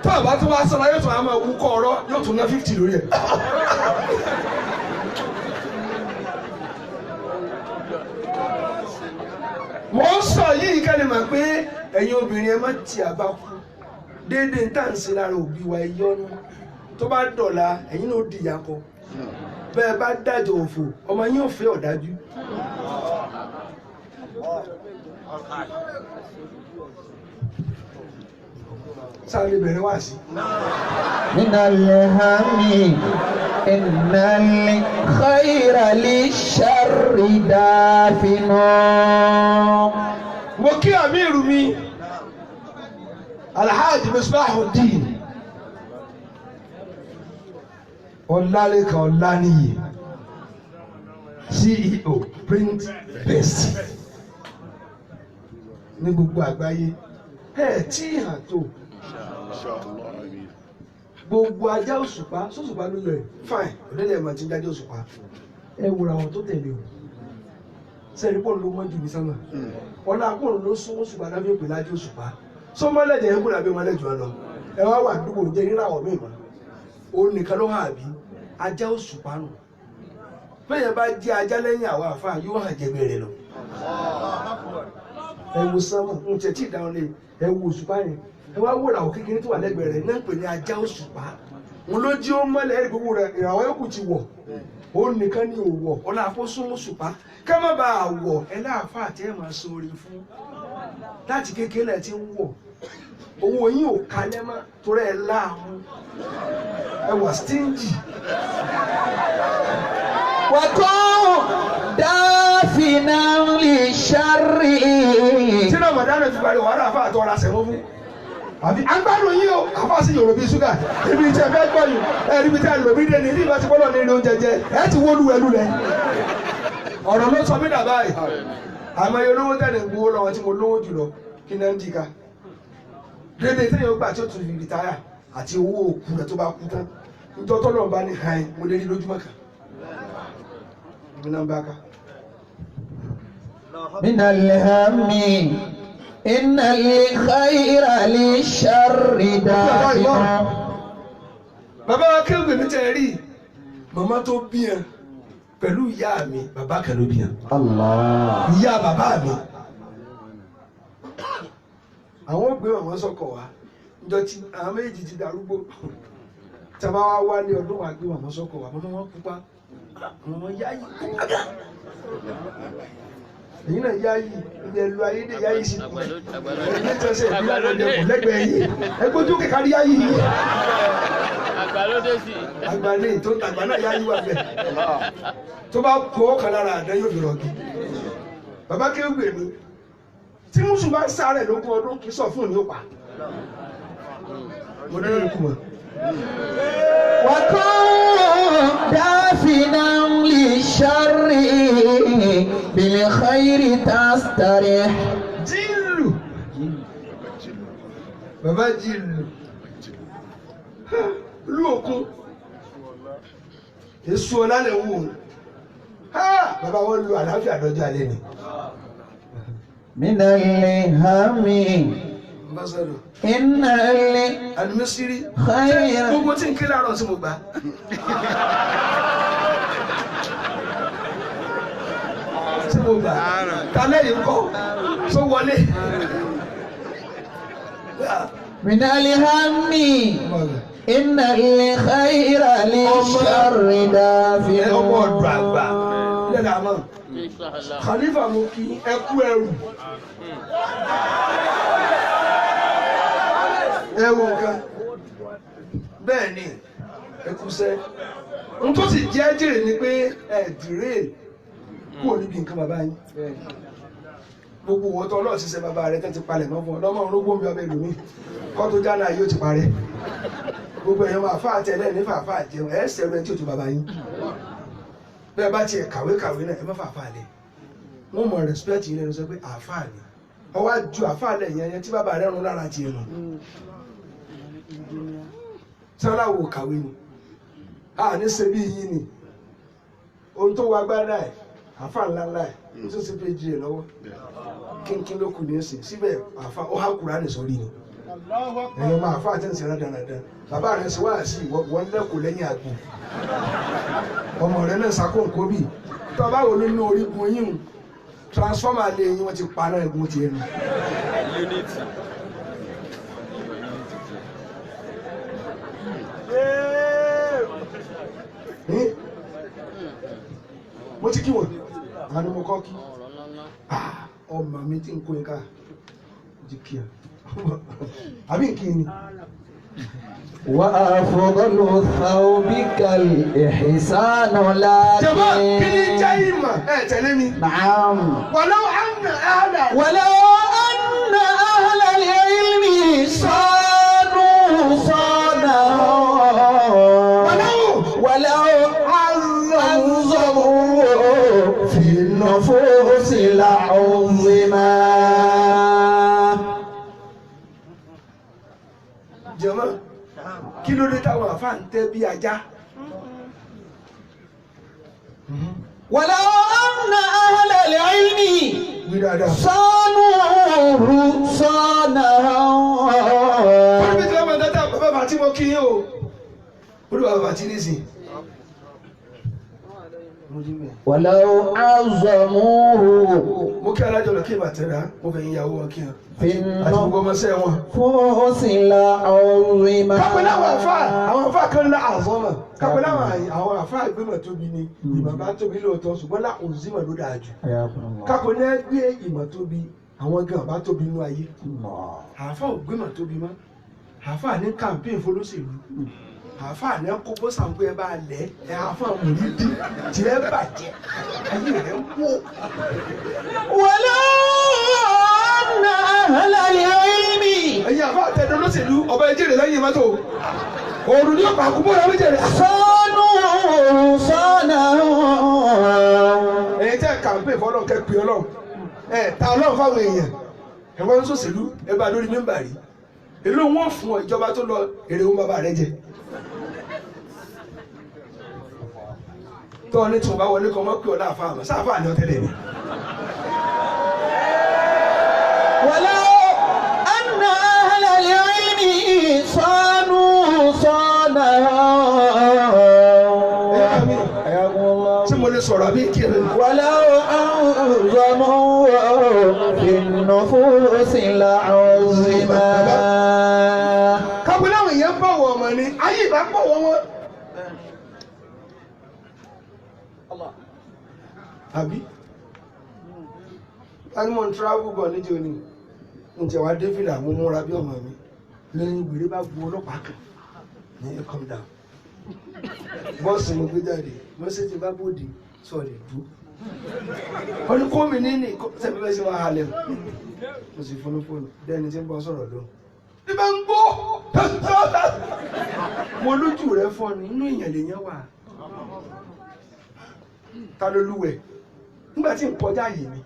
tó àbá tó wá sọ́la yóò tún àmọ́ ewu kọ́ ọ̀rọ̀ yóò tún ná 50 lórí ẹ̀. mo ń sọ yìí kẹ́ni mà pé ẹ̀yin obìnrin ẹ má ti àbá kú déédéé ń tàn sí lára òbí wa ẹ̀yọ́nú tó bá dọ̀la ẹ̀yin náà di ìyàkọ bẹ́ẹ̀ bá dájọ́ òfò ọmọ yín ò fẹ́ ọ̀dájú. sáré bẹ̀rẹ̀ wá sí. من الهم إن الخير للشر دافن. mo kí àmírù mi Alhaji Misbahuddin Ọlálékan Ọláníyì CEO Print Best ní gbogbo àgbáyé tí hàn tó gbogbo ajá òṣùpá sóṣùpá ló lọ ẹ fine òdẹ́lẹ̀ ẹ̀ máa ti ń jáde òṣùpá ẹ wúra wọn tó tẹ̀lé o sẹ́ni pọ́ùn ló mọ́ jù ní sánmà ọ̀nà àpọ̀n ló sún òṣùpá lábẹ́ òpè lájẹ́ òṣùpá sọmọlẹ́jẹ̀ ẹ̀ kúrò àbí ọmọlẹ́jọ́ lọ ẹ wá wà dúpọ̀ jẹ́ níràwọ̀ mímọ́ òun nìkan ló hàn bí ajá òṣùpá nù bẹ́ẹ̀ bá jẹ́ ajá lẹ́yìn àwọn àfáà yóò hàn jẹ́ bẹ̀rẹ̀ lọ ẹ wo sánmà ń tẹ̀ tí ìdáhùn lé ẹ wo òṣùpá yẹn ẹ wá wúra àwọn kékeré tó wà lẹ́gbẹ̀ẹ́ rẹ̀ náà pè ní ajá òṣùpá wọn ló jí ó mọ́lẹ̀ ẹ̀rí gbogbo rẹ̀ ìràwọ̀ yòókù ti wọ̀ òun nìkan ní òwò ọ̀nà àkóso òṣùpá ká má bàa wọ̀ ẹ láàfáà àti ẹ̀ máa sóore fún láti kékeré ẹ̀ ti ń wọ̀ owó yín ò kalẹ̀ mọ́ torí ẹ̀ láàmú ẹ wà stingy. وكن دافنا للشر. tí náà mọ̀dánù ti parí wàhálà àfa àtọ́ ọ̀rọ̀ àṣẹ̀wọ́ fún àbí agbádùn yín o àfa sí yòrò bíi ṣúgà ibi tí ẹ fẹ́ gbọ́ yìí ẹ rí ibi tí ẹ lò mí dé ní ìbá ti gbọ́dọ̀ ní ilé oúnjẹ jẹ ẹ ti wó lúwẹ̀ lulẹ̀ ọ̀rọ̀ ló sọ mí dà báyìí àmọ́ iye olówó tẹ̀lé gbowó lọ́wọ́ tí mo lówó jùlọ kí náà ń dìka dédé tí yóò gbà tí ó tún fi rìtáyà àti owó òkú rẹ̀ tó bá kú tán nítorí tọ́lọ́ bá ní hàn mo lè rí lójúmọ́ kan ibi náà ń bá ká. من الهم إن الخير للشر دافن. bàbá wa kéwì mi tẹ̀ rí màmá tó bí yẹn pẹ̀lú ìyá mi bàbá kan ló bí yẹn. Allah. ìyá bàbá mi àwọn gbé màmá sọ́kọ̀ wá njọ́ tí àwọn méjì ti darúgbó tí a bá wá wá ní ọdún wa gbé màmá sọ́kọ̀ wá màmá wọn pupa màmá yá yìí èyí náà yá yìí ilẹ̀ lu ayé dé yá yìí sí ẹgbẹ́ tẹ́sẹ̀ ìbílẹ̀ àgbẹ̀dẹ kò lẹ́gbẹ̀ẹ́ yìí ẹgbẹ́ ojú kẹkàrí yá yìí àgbàlẹ̀ tó tàgbà náà yá yìí wà bẹ́ẹ̀ tó bá kó ọkàn lára àdá yóò fi rọ̀gì bàbá kéwù gbè mí tí mùsùlùmí bá ń sáré lógún ọdún kì í sọ fún òní òpá mo dé lórí kùmọ̀. وكن دافنا للشر بالخير تستريح. jíìlù bàbá jíìlù lú òkun èso ọlá lè wù bàbá wọn lu àlàáfíà lọ́jọ́ alẹ́ ni. من الهم إن Al-Misri الخير. gbogbo tí n kí láàárọ̀ tí mo gbà. tí mo gbà kálẹ̀ yìí kọ́ tó wọlé. من الهم إن الخير للشر دافع. ọmọ ọ̀dọ̀ àgbà lẹ́la mọ́ Khalifa mo kí ẹ kú ẹrù ẹ wo nǹkan bẹ́ẹ̀ ni ẹ kú sẹ́ n tó sì jẹ́ jèrè ni pé ẹ dìrè kúrò níbi nǹkan bàbá yín gbogbo wọn tó ọlọ́ọ̀ ṣiṣẹ́ bàbá rẹ tẹ́ ti palẹ̀ mọ́ fún ọ lọ́mọ orógbó mi ọbẹ̀ lómi kọ́ tó já náà yóò ti parẹ́ gbogbo èèyàn máa fà á tẹ̀lé ní fàáfà jẹun ẹ̀ ṣẹ̀rù ẹ̀ tí ò tó bàbá yín bẹ́ẹ̀ bá tiẹ̀ kàwé náà ẹ má fàáfà lẹ̀ wọ́n mọ̀ respect yín lẹ́nu sọ pé àáfà ni ọwọ́ ju àáfà lẹ̀ yẹn tí bàbá rẹ̀ rún lára tiẹ̀ nù sáláwo kàwé ni a ní ṣe bí yín ni ohun tó wá gbádà ẹ̀ àáfà ńláńlá ẹ̀ tó ṣe pé jí ẹ̀ lọ́wọ́ kínkín ló kù ní ẹ̀sìn síbẹ̀ àáfà ó há Kùránì sórí ni ẹ̀yin máa àáfà àti ẹ̀sìn dáadáa bàbá rẹ̀ sì wá sí wọn lẹ́kọ̀ọ́ lẹ́yìn àgbò ọmọ rẹ̀ náà ṣàkóńkó bì tó bá wò nínú orígun yín transformer lé yín wọ́n ti paná ẹ̀gún ti ẹnu. mo ti kí wọn àwọn ni mo kọ́ kí ọmọ mi tí ń kó yín ká jí kí ẹ àbí nkíni. وأفضل ثوبك الإحسان jọba kí ni لكن jẹ́ ìmọ̀ ẹ̀ tẹ̀lé mi. نعم ولو أن أهل ولو أن أهل العلم صانوا ولو عظموا في النفوس لعظما. jọba kí ló dé táwọn àfa ń tẹ́ bí ajá. ولو أن أهل العلم wí dáadáa. صانوا wọ́n ní bí tí wọ́n máa dáadáa bàbá bàtí mo kí yín o. olú bàbá bàtí nísìn. ولو عظموه mo kí alájọ lọ kí ìbàtẹ́ra mo fẹ́ ìyàwó wọn kí wọn. في àti gbogbo ọmọ sẹ́ wọn. النفوس لعظما. kápẹ́ láwọn àfa kan lá àzọ́mọ̀ kápẹ́ láwọn àwọn àfa ìgbìmọ̀ tóbi ni ìmọ̀ bá tóbi lóòótọ́ ṣùgbọ́n lá òzìmọ̀ ló dáa jù. kápẹ́ náà gbé ìmọ̀ tóbi àwọn gan bá tóbi nínú ayé. àfa ògbìmọ̀ tóbi mọ́ àfa ní campaign fọlọ́sẹ̀lú àfa ní kó bọ́sà ń gbé ẹ bá lẹ̀ ẹ àfa mòrídì tí ẹ bàjẹ́ ayé rẹ̀ wó. ولو أن أهل العلم ẹ̀yin àfa àtẹ̀dọ́ lọ́sẹ̀lú ọba ẹjẹ́ rẹ̀ lẹ́yìn mọ́tò òòrùn ní ọ̀pá àkúbọ̀ rẹ̀ méjì rẹ̀. صانوا ẹ̀yin tẹ́ campaign fọlọ́ kẹ́ pè ọlọ́run ta ọlọ́run fáwọn èèyàn ẹ wọ́n ń sòṣèlú ẹ bá lórí mẹ́mbà rí èló wọn fún ọ ìjọba tó lọ èrè ohun bàbá rẹ jẹ. tọ́ ní tí mo bá wọlé kọ́ mọ́ pé ọ̀la àfa àmọ́ sáfà ni ọ tẹ́lẹ̀ ni. ولو أن أهل العلم صانوا tí mo lè sọ̀rọ̀ àbí kí ẹ lè. ولو أعظموا في النفوس لعظما. kápẹ́ láwọn èèyàn bọ̀ wọ̀ ọmọ ni ayé ìbá pọ̀ wọ́n wọ́n. àbí tani mo ń travel bọ̀ níjẹ́ òní ǹjẹ́ wàá dé fìlà mo múra bí ọmọ mi lẹ́yìn ìgbèrè bá gbọ́ ọlọ́pàá kan ní ẹ calm down bọ́ọ̀sì mo gbé jáde mẹ́sẹ̀jì bá bòde sọ̀rọ̀ ìdú wọ́n ní kó mi ní ní sẹ́mi bẹ́ẹ̀ sí máa halẹ̀ mo sì fún fóònù dẹ́ni tí ń bọ́ sọ̀rọ̀ lọ. ní bá ń gbọ́ mo lójú rẹ fọ́ ni inú èèyàn lè yẹn wà ta ló lúwẹ̀ nígbà tí n kọjá yìí mi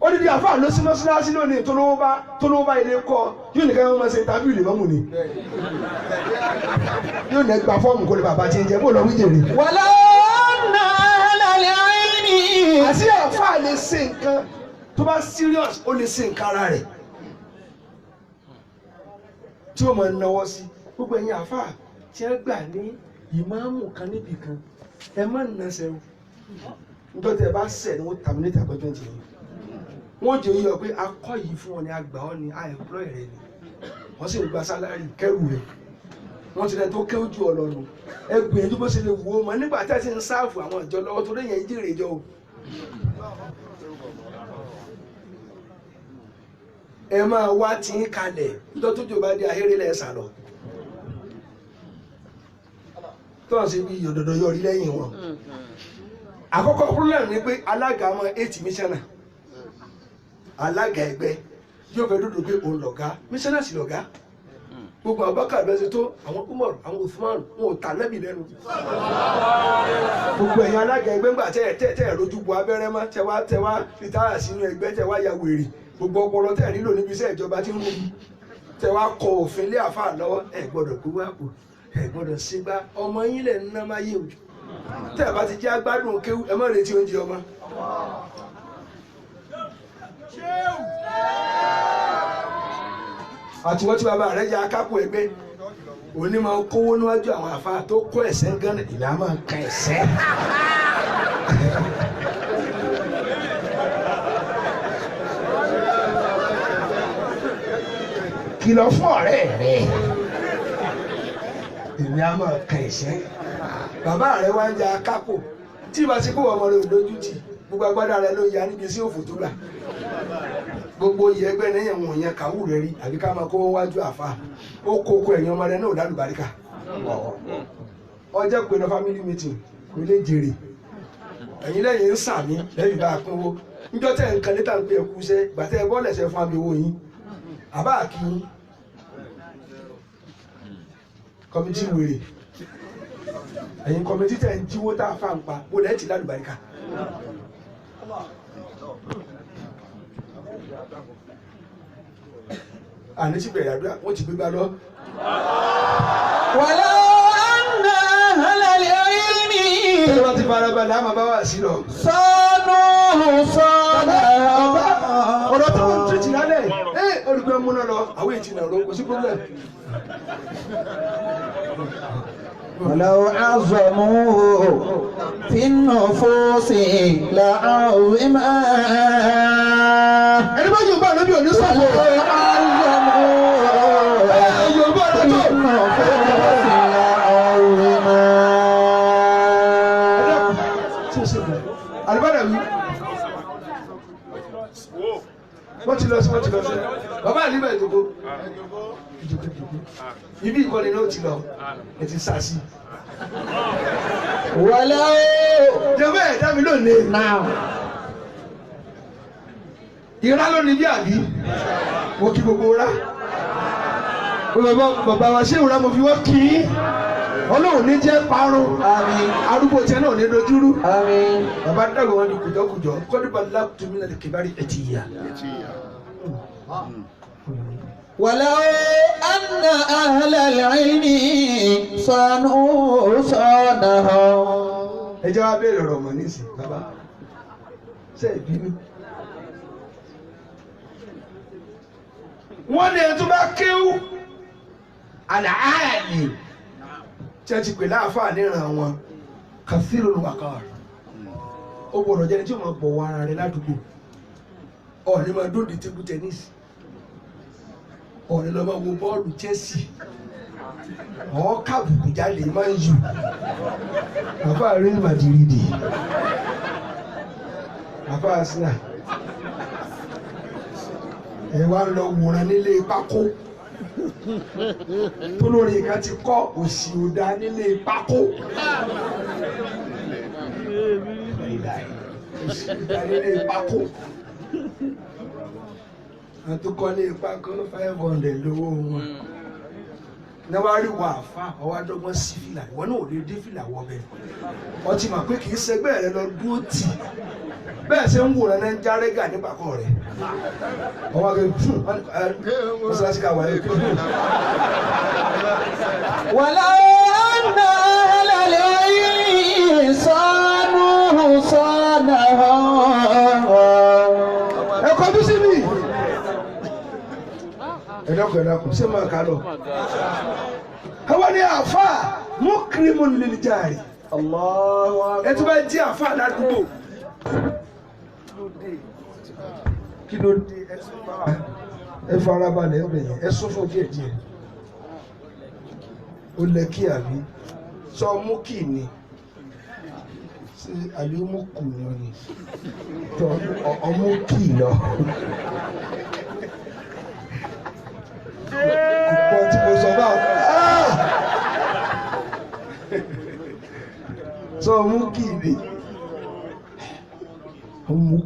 odidi àfáà ló sí mọ́sálásí lónìí tó lówó bá ilé kọ́ yóò nìkan yóò máa ṣe interview lè mọ́mù ni yóò nẹ́ gba fọ́ọ̀mù kó lè bàbá tí ń jẹ bó lọ wí jèrè. ولو أن أهل العلم àti àfáà lè ṣe nǹkan tó bá serious ó lè ṣe nǹkan ara rẹ̀ tí ó máa náwó sí gbogbo ẹ̀yin àfáà tí ẹ gbà ní ìmáàmù kan níbì kan ẹ má nàṣẹ o nítorí tẹ bá ṣẹ̀ ni wọ́n terminate appointment yìí wọ́n jẹ́ yíyọ pé akọ́ yìí fún ọ ní àgbà ọ ní àìpọ́lọ́ rẹ ni wọ́n sì ń gba sálárì kẹrù rẹ wọ́n ti rẹ tó kéwù ju ọlọ́run ẹ gbìyànjú bó ṣe lè wò ó mọ nígbà tí a ti ń sáàfù àwọn ìjọ lọ́wọ́ tó léyìn ìjírè jọ o. ẹ máa wá tí ń kalẹ̀ nítorí tó jò bá dé ahéré lẹ̀ sàlọ̀ tó ń ṣe bí yòdòdò yọrí lẹ́yìn wọn. àkọ́kọ́ problem ni pé alága máa 8 mísánà alága ẹgbẹ́ yóò fẹ́ dúdú pé òun lọ̀gá mísánà sì lọ̀gá gbogbo Abubakar bẹ́ẹ̀ ṣe tó àwọn Umar àwọn Usman wọn ò tà nẹ́bì lẹ́nu gbogbo ẹ̀yin alága ẹgbẹ́ ńgbà tẹ́ rojú bu abẹ́rẹ́ mọ́ tẹ́ wá rìtáyà sínú ẹgbẹ́ tẹ́ wá ya wèrè gbogbo ọpọlọ tẹ́ nílò níbi iṣẹ́ ìjọba tí ń rú tẹ́ wá kọ òfin lé àfáà lọ́wọ́ ẹ gbọ́dọ̀ gbowó àpò ẹ gbọ́dọ̀ sígbà ọmọ yín lẹ̀ ń ná máa yé òjò tẹ́ bá ti jẹ́ agbádùn kéwú ẹ má retí oúnjẹ ọmọ. àtiwọ́ tí bàbá rẹ̀ ya akápò ẹgbẹ́ òní máa kówó níwájú àwọn àfáà tó kó ẹ̀sẹ̀ gánà ìlà máa ka ẹ̀sẹ̀. kìlọ̀ fún ọ̀rẹ́ rẹ̀ èmi á máa ka ẹ̀sẹ̀. bàbá rẹ̀ wá ń ja akápò tí ìbá ti kó ọmọ rẹ̀ ò lójú tì gbogbo agbádá rẹ̀ ló ya níbi sí òfò tó gbà. gbogbo yẹ ẹgbẹ́ ní ẹ̀wọ̀n yẹn kàwú rẹ̀ rí àbí ká máa kó wájú àfa ó kókó ẹ̀yìn ọmọ rẹ̀ náà lálùbáríkà ọjọ́ pé lọ family meeting kò lè jèrè ẹ̀yin lẹ́yìn ń sàmí lẹ́yìn bá a pínwó níjọ́ tẹ̀ ń kan létà ń pè é kú sẹ́ gbàtẹ́ bọ́ọ̀lù ẹ̀sẹ̀ fún abiwo yín àbá kí kọ́mítì wèrè ẹ̀yin kọ́mítì tẹ̀ ń jíwó tá a fà ń pa bó lẹ́yìn tí lálùbáríkà. àní ti bẹ̀rẹ̀ àdúrà wọ́n ti gbégbá lọ. ولو أن أهل العلم Ṣé wọ́n ti fara balẹ̀ àmọ́ bá wà sí lọ? صانوا صانها Ọ̀rọ̀ tó ń tìtì lálẹ́ olùgbé múná lọ àwọn ètì náà ló kò sí problem. ولو عظموه في النفوس لعظما Ẹni bá Yorùbá lóbi òní sọ̀rọ̀. ولو عظموه Yorùbá في lọ́tọ̀. النفوس لعظما Àlùbádà mi. Wọ́n ti lọ sí. Bàbá àlíbà ìjòkó. Ibi ìkọ́ni náà ti lọ. Ẹ ti sá sí. ولو Jẹ́wọ́ ẹ̀ dá mi lónìí. نعم Ìrá lónìí bí àbí. Mo kí gbogbo rá. Bàbá wa ṣé ìrora mo fi wọ́n kí í. Ọlọ́run ní jẹ́ parun. آمين Arúgbó tiẹ̀ náà ní dojúrú. آمين Bàbá dàgbà wọn ni kùjọ́kùjọ́. Kọ́dùbà lápùtù mi náà lè kébárì ẹ̀tì ìyá. ولو أن أهل العلم صانوا صانهم Ẹ jẹ́ wá béèrè ọ̀rọ̀ mọ̀ nísìnyí bàbá. Ṣé ìbínú? Wọ́n ní ẹni tó bá kéwú àlàáàlì tí a ti pè láàfáà níran wọn kàfíìrò wàkà. Ó gbọ́dọ̀ jẹ́ni tí ó máa bọ̀wọ̀ ara rẹ̀ ládùúgbò. Ọ̀ọ́ni máa dóde tébù tẹ́nísì. Ọ̀ọ́ni lọ máa wo bọ́ọ̀lù Chelsea. Ọ̀ kábùkù jálè máa ń yù. Bàbá Real Madrid. Bàbá Arsenal. Ẹ wá lọ wòran nílé pákó. Tó lórí ìka ti kọ́ òsì òdà nílé pákó. Òsì òdà nílé pákó. Àtúkọ́lé pákó 500 lówó wọn. Ní wàá rí wà fà ọwọ́ adọ́gbọ́n sí fìlà ìwọ náà ò lè dé fìlà wọ bẹ́ẹ̀. Wọ́n ti mọ̀ pé kì í ṣẹgbẹ́ rẹ lọ dúró tì. Bẹ́ẹ̀ ṣe ń wòran náà ń já rẹ́gà nípàkọ́ rẹ̀. Ọwọ́ akẹ́kọ̀ọ́ mọ́sálásí ká wáyé kí. ولو أن أهل العلم صانوا صانهم Ẹ kọjú sí mi. Ẹ dákun ṣé máa kà lọ. Àwọn ni àfa mukrimun lil jari. الله Ẹ tún bá jí àfa ládùúgbò. Kí ló dé ẹ farabalẹ̀ ọbẹ̀ yẹn ẹ sún fún díẹ̀ díẹ̀. Ó lẹ kí àbí sọ mú kì ní ṣé àbí mú kù ní ọ ni tọ ọmú kì lọ. Kò tí mo sọ báwo sọ mú kì ní ọmú.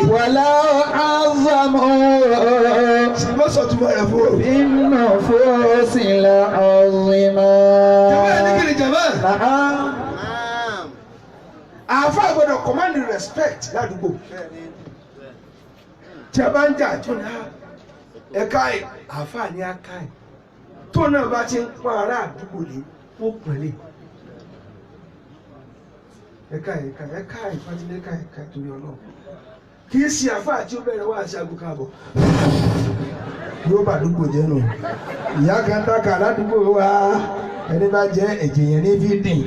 ولو عظموا Sì mọ́ sọ̀túnmọ́ rẹ̀ fún o. في النفوس لعظما Jẹ́wọ́ ẹni kiri jẹ́wọ́. نعم Àáfà gbọ́dọ̀ command respect ládùúgbò. Tí a bá ń jà tó ní ẹ̀ka àáfà ní aká ẹ̀. Tó náà bá ti ń pọ́n ará àdúgbò lé, ó pẹ̀lẹ́. Ẹ̀ka ìfàtílẹ̀ ẹ̀ka ìtorí ọlọ́run. Kì í ṣe àáfà tí ó bẹ̀rẹ̀ wá àti aago káàbọ̀. Yóò bá àdúgbò jẹ́ nù. Ìyá kan dákà ládùúgbò wa ẹni bá jẹ́ ẹ̀jẹ̀ yẹn ní fídìn.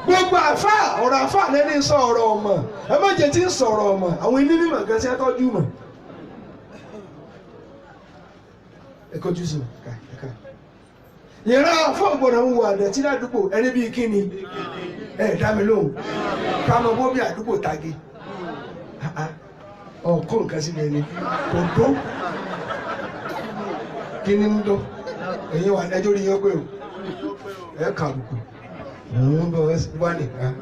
Gbogbo àfà ọ̀rọ̀ àfà lẹ́ni sọ ọ̀rọ̀ ọmọ ẹ má jẹ́ tí ń sọ̀rọ̀ ọmọ àwọn ilé mímọ̀ kan ṣe tọ́jú mọ̀. Ẹ kọjú sí mi ká. ìran fún ọ̀gbọ̀nà ń wo àdẹ̀tí ládùúgbò ẹni bíi kí ni dá mi lóhùn ká mọ bómi àdúgbò tagi ọkọ nǹkan síbẹ̀ ni kò tó kí ni ń dún ẹ̀yin wà lẹ́jọ́ rí yẹn pé o ẹ̀ kà àbùkù òun bọ̀ wá nìkan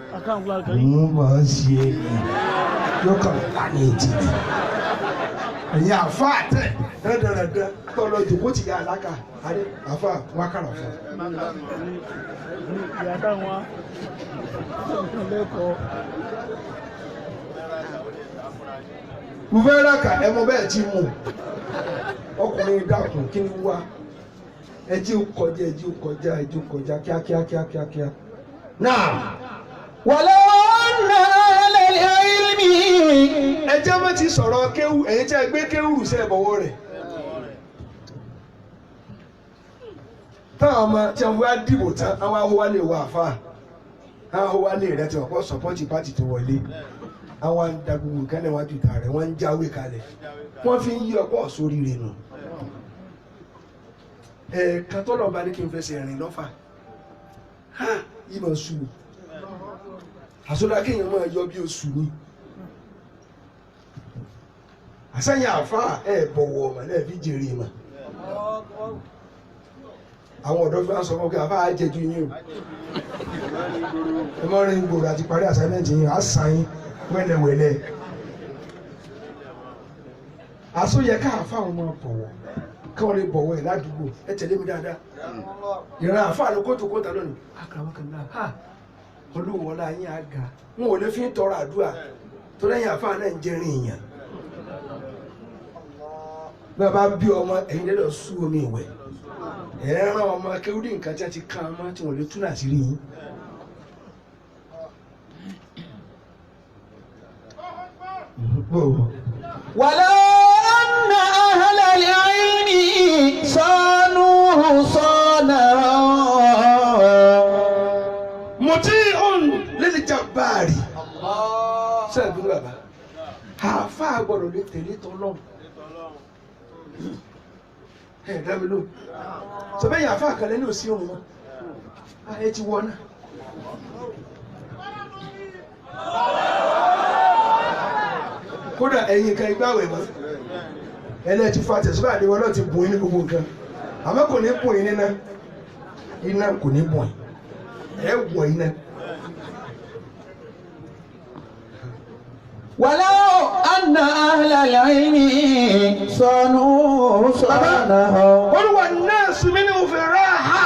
òun bọ̀ sí ẹ̀yìn yóò kàn wá ní ètìtì ẹ̀yin àfa àtẹ̀ dandandan tọ́lọ jòkó ti yà alága àdé àfa wákàrà fún mo fẹ́ rákà ẹ mọ bẹ́ẹ̀ tí mú ọkùnrin dákun kí ni wá ẹjí ó kọjá kíákíá náà ولو أن أهل العلم ẹjẹ́ mọ́ ti sọ̀rọ̀ kéwù ẹ̀yin tí a gbé kéwù sẹ́ bọ̀wọ́ rẹ̀ táwọn ọmọ tí wọ́n wá dìbò tán àwọn ahówálé wà fà àwọn ahówálé rẹ̀ tí wọ́n kọ́ sọ́pọ́tì pátì tó wọlé àwọn àdàgbùgbù nǹkan náà wájú ìta rẹ̀ wọ́n ń jáwé kalẹ̀ wọ́n fi ń yí ọ̀pọ̀ sórí rẹ̀ nù ẹ̀ẹ̀kan tó lọ́ọ́ bá ní kí n fẹsẹ̀ rìn lọ́fà yìí mọ̀ sùn àsọdá kéèyàn máa yọ bí oṣù ni àsẹ́yìn àfa ẹ̀ bọ̀wọ̀ ọ̀mà náà fi jèrè mà àwọn ọ̀dọ́ fi wá sọ fún kí àfa àjẹjú yín o ẹ mọ́ rin gbòòrò àti parí assignment yín á sàn yín wẹ́lẹ́wẹ́lẹ́ àsọyẹ káàfà wọn máa bọ̀wọ̀ káwọn lè bọ̀wọ̀ ẹ̀ ládùúgbò ẹ tẹ̀lé mi dáadáa ìran àfa ló kótó kóta lónìí àkàràwọ̀kànlá ha olúwọlá yín àga wọn ò lè fi ń tọrọ àdúrà tó lẹ́yìn àfa náà ń jẹrin èèyàn bàbá bí ọmọ ẹ̀yin lẹ́dọ̀ sú omi ìwẹ̀ ẹ̀ràn ọmọ akéwúdí nǹkan tí a ti ká ọmọ tí wọ́n lè tún láti rí yín. ولو أن أهل العلم صانوه صانه مطيع للجبار sẹ́ẹ̀ bí bàbá àáfà gbọ́dọ̀ lè tẹ̀lé tọ́lọ́ ẹ̀ dábì ló sọ bẹ́ẹ̀ yà àáfà kan lẹ́nu òsì òun wọn ẹ ti wọ́n náà. kódà ẹ̀yin kan igbá wẹ̀ mọ́ ẹlẹ́ ti fa tẹ̀síwá àdéwọ́ náà ti bùn yín ní gbogbo nǹkan àmọ́ kò ní bùn yín níná iná kò ní bùn yín ẹ wọ̀ iná. ولو أن أهل العلم صانوه صانه olùwà náà sinmi ní òfin ráhà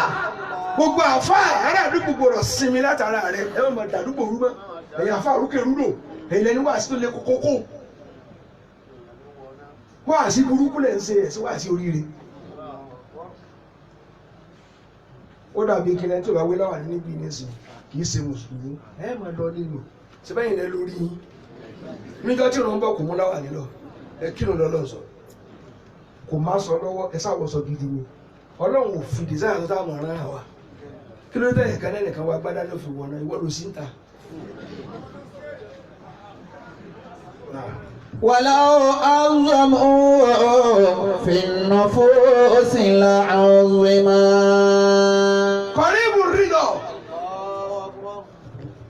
gbogbo àfa ará àdúgbò gbọdọ̀ sinmi látara rẹ ẹ má dàdúgbò rú mọ́ ẹ̀yin àfa rúkèrúdò ẹ̀yin lẹni wàásù tó lé kókókó wàásù burúkú lẹ̀ ń ṣe ẹ̀sìn wàásù oríire ó dàbí kí lẹ́ni tó bá wé láwà níbi nísìnyí kì í ṣe mùsùlùmí ẹ má lọ nílò ṣẹbẹ́yìn lẹ lórí yín níjọ́ tí òun bọ̀ kò mú láwà nílọ ẹ kírun lọ́lọ́ sọ kò má sọ lọ́wọ́ ẹ sáwọ́ sọ gidi ni ọlọ́run ò fi design tó táwọn ọ̀ràn àwa kí ló dé ẹ̀ka náà nìkan wá gbádá ló fi wọ̀nà ìwọ ló sí ń ta. ولو أعظموا في النفوس لعظما kọ́ríbù rídọ̀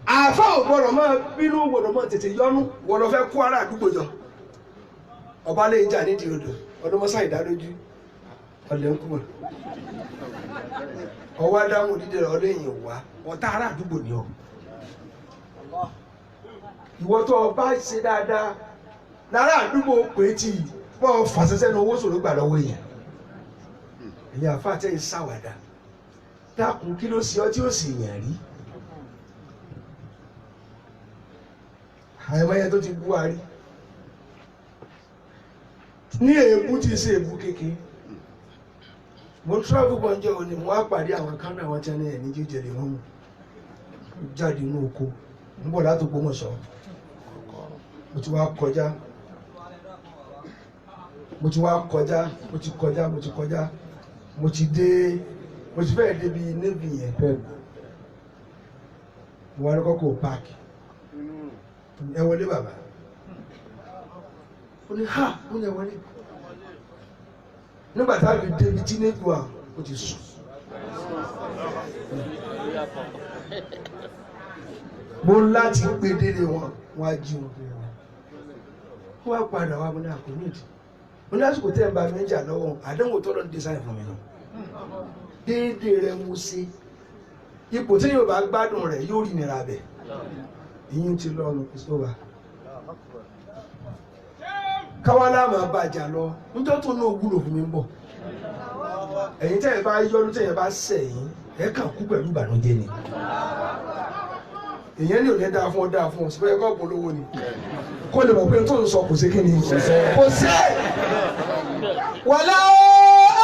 àfa ò gbọ́dọ̀ máa bínú gbọ́dọ̀ máa tètè yọnu gbọ́dọ̀ fẹ́ kó ará àdúgbò jọ ọba lè jà nídìí odò ọdún mọ́sá ìdádójú ọ̀lẹ́ ń kú mọ́ ọwọ́ adáhùn dídé rẹ̀ ọdún èèyàn wá ọ̀tá ará àdúgbò ni ọ ìwọ tó ọba ṣe dáadáa lára àdúgbò pé tí wọ́n fàṣẹṣẹ́ ní owó sòrò gbà lọ́wọ́ èèyàn ẹ̀yìn àfa àtẹ̀yìn ṣàwàdà dákun kí ló ṣe ọ tí ó sì yàn rí àìmọye tó ti bú wa rí ní èébú tí ṣe èébú kékeré mo travel bọ́njọ́ òní mo wá pàdé àwọn kan náà wọ́n ti ní ẹ̀ní jíjẹ lè mọ́ mu jáde inú oko ń bọ̀ láti Ògbómọ̀ṣọ́ mo ti wá kọjá mo ti dé mo ti fẹ́ẹ̀ débi níbi yẹn pẹ́ẹ́lú mo wá ní kọ́kọ́ páàkì ẹ wọlé bàbá ó ní ha ó ní ẹ wọlé nígbà tá a fi débi tí níbi wa ó ti sùn mo láti gbé délé wọn á jí wọn pé wọn á padà wá mo ní àkóníìdì mo ní àsìkò tẹ́ ẹ̀ ń bá mi jà lọ́wọ́ àdéhùn tó lọ́ọ́ design fún mi lọ déédéé rẹ mo ṣe ipò tí yóò bá gbádùn rẹ yóò rí nira bẹ̀ ìyín ti lọ́nu ìṣòwà káwálá máa bàjá lọ nítorí tó ní òwúlò fún mi ń bọ̀ ẹ̀yin tẹ́ ẹ̀ bá yọnu tẹ́ ẹ̀ bá sẹ̀yìn ẹ̀ kàn kú pẹ̀lú ìbànújẹ́ ni èyàn ní ò ní dáa fún ọ dáa fún ọ sí pé ẹ̀kọ́ polówó ni kó lè mọ̀ pé tó ń sọ kò sí kí ni kò sí. wàlá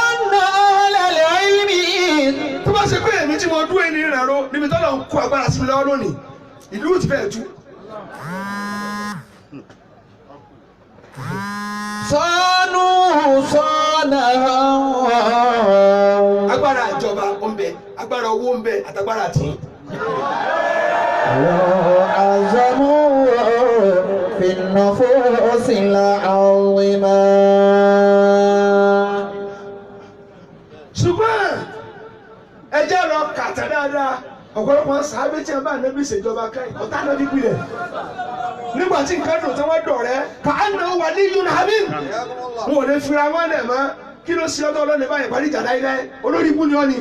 ọ̀nà àlàlẹ̀ ìmí. tó bá ṣe pé èmi tí mo dúró ní ìrìnàró níbi tó lọ ń kó agbára sí mi lọ́wọ́ lónìí ìlú ti fẹ́ẹ̀ tú. sọ́nù sọ́nà. agbára ìjọba ó ń bẹ agbára owó ń bẹ àtàgbára àti. وعزموا في النفوس العظيمة. ṣùgbọ́n ẹ jẹ́ lọ kàtà dáadáa ọ̀pọ̀lọpọ̀ sàábé tí a bá nẹ́bí ìṣèjọba káyìn ọ̀tá nẹ́bí gbilẹ̀ nígbà tí nǹkan dùn tí wọ́n dọ̀rẹ́ ká á nà wà ní yun hamim wọn ò lè fira wọn lẹ̀ mọ́ kí ló ṣe ọdọ ọlọ́ni báyìí parí ìjà láíláí olórí ibú ni ọ́ ni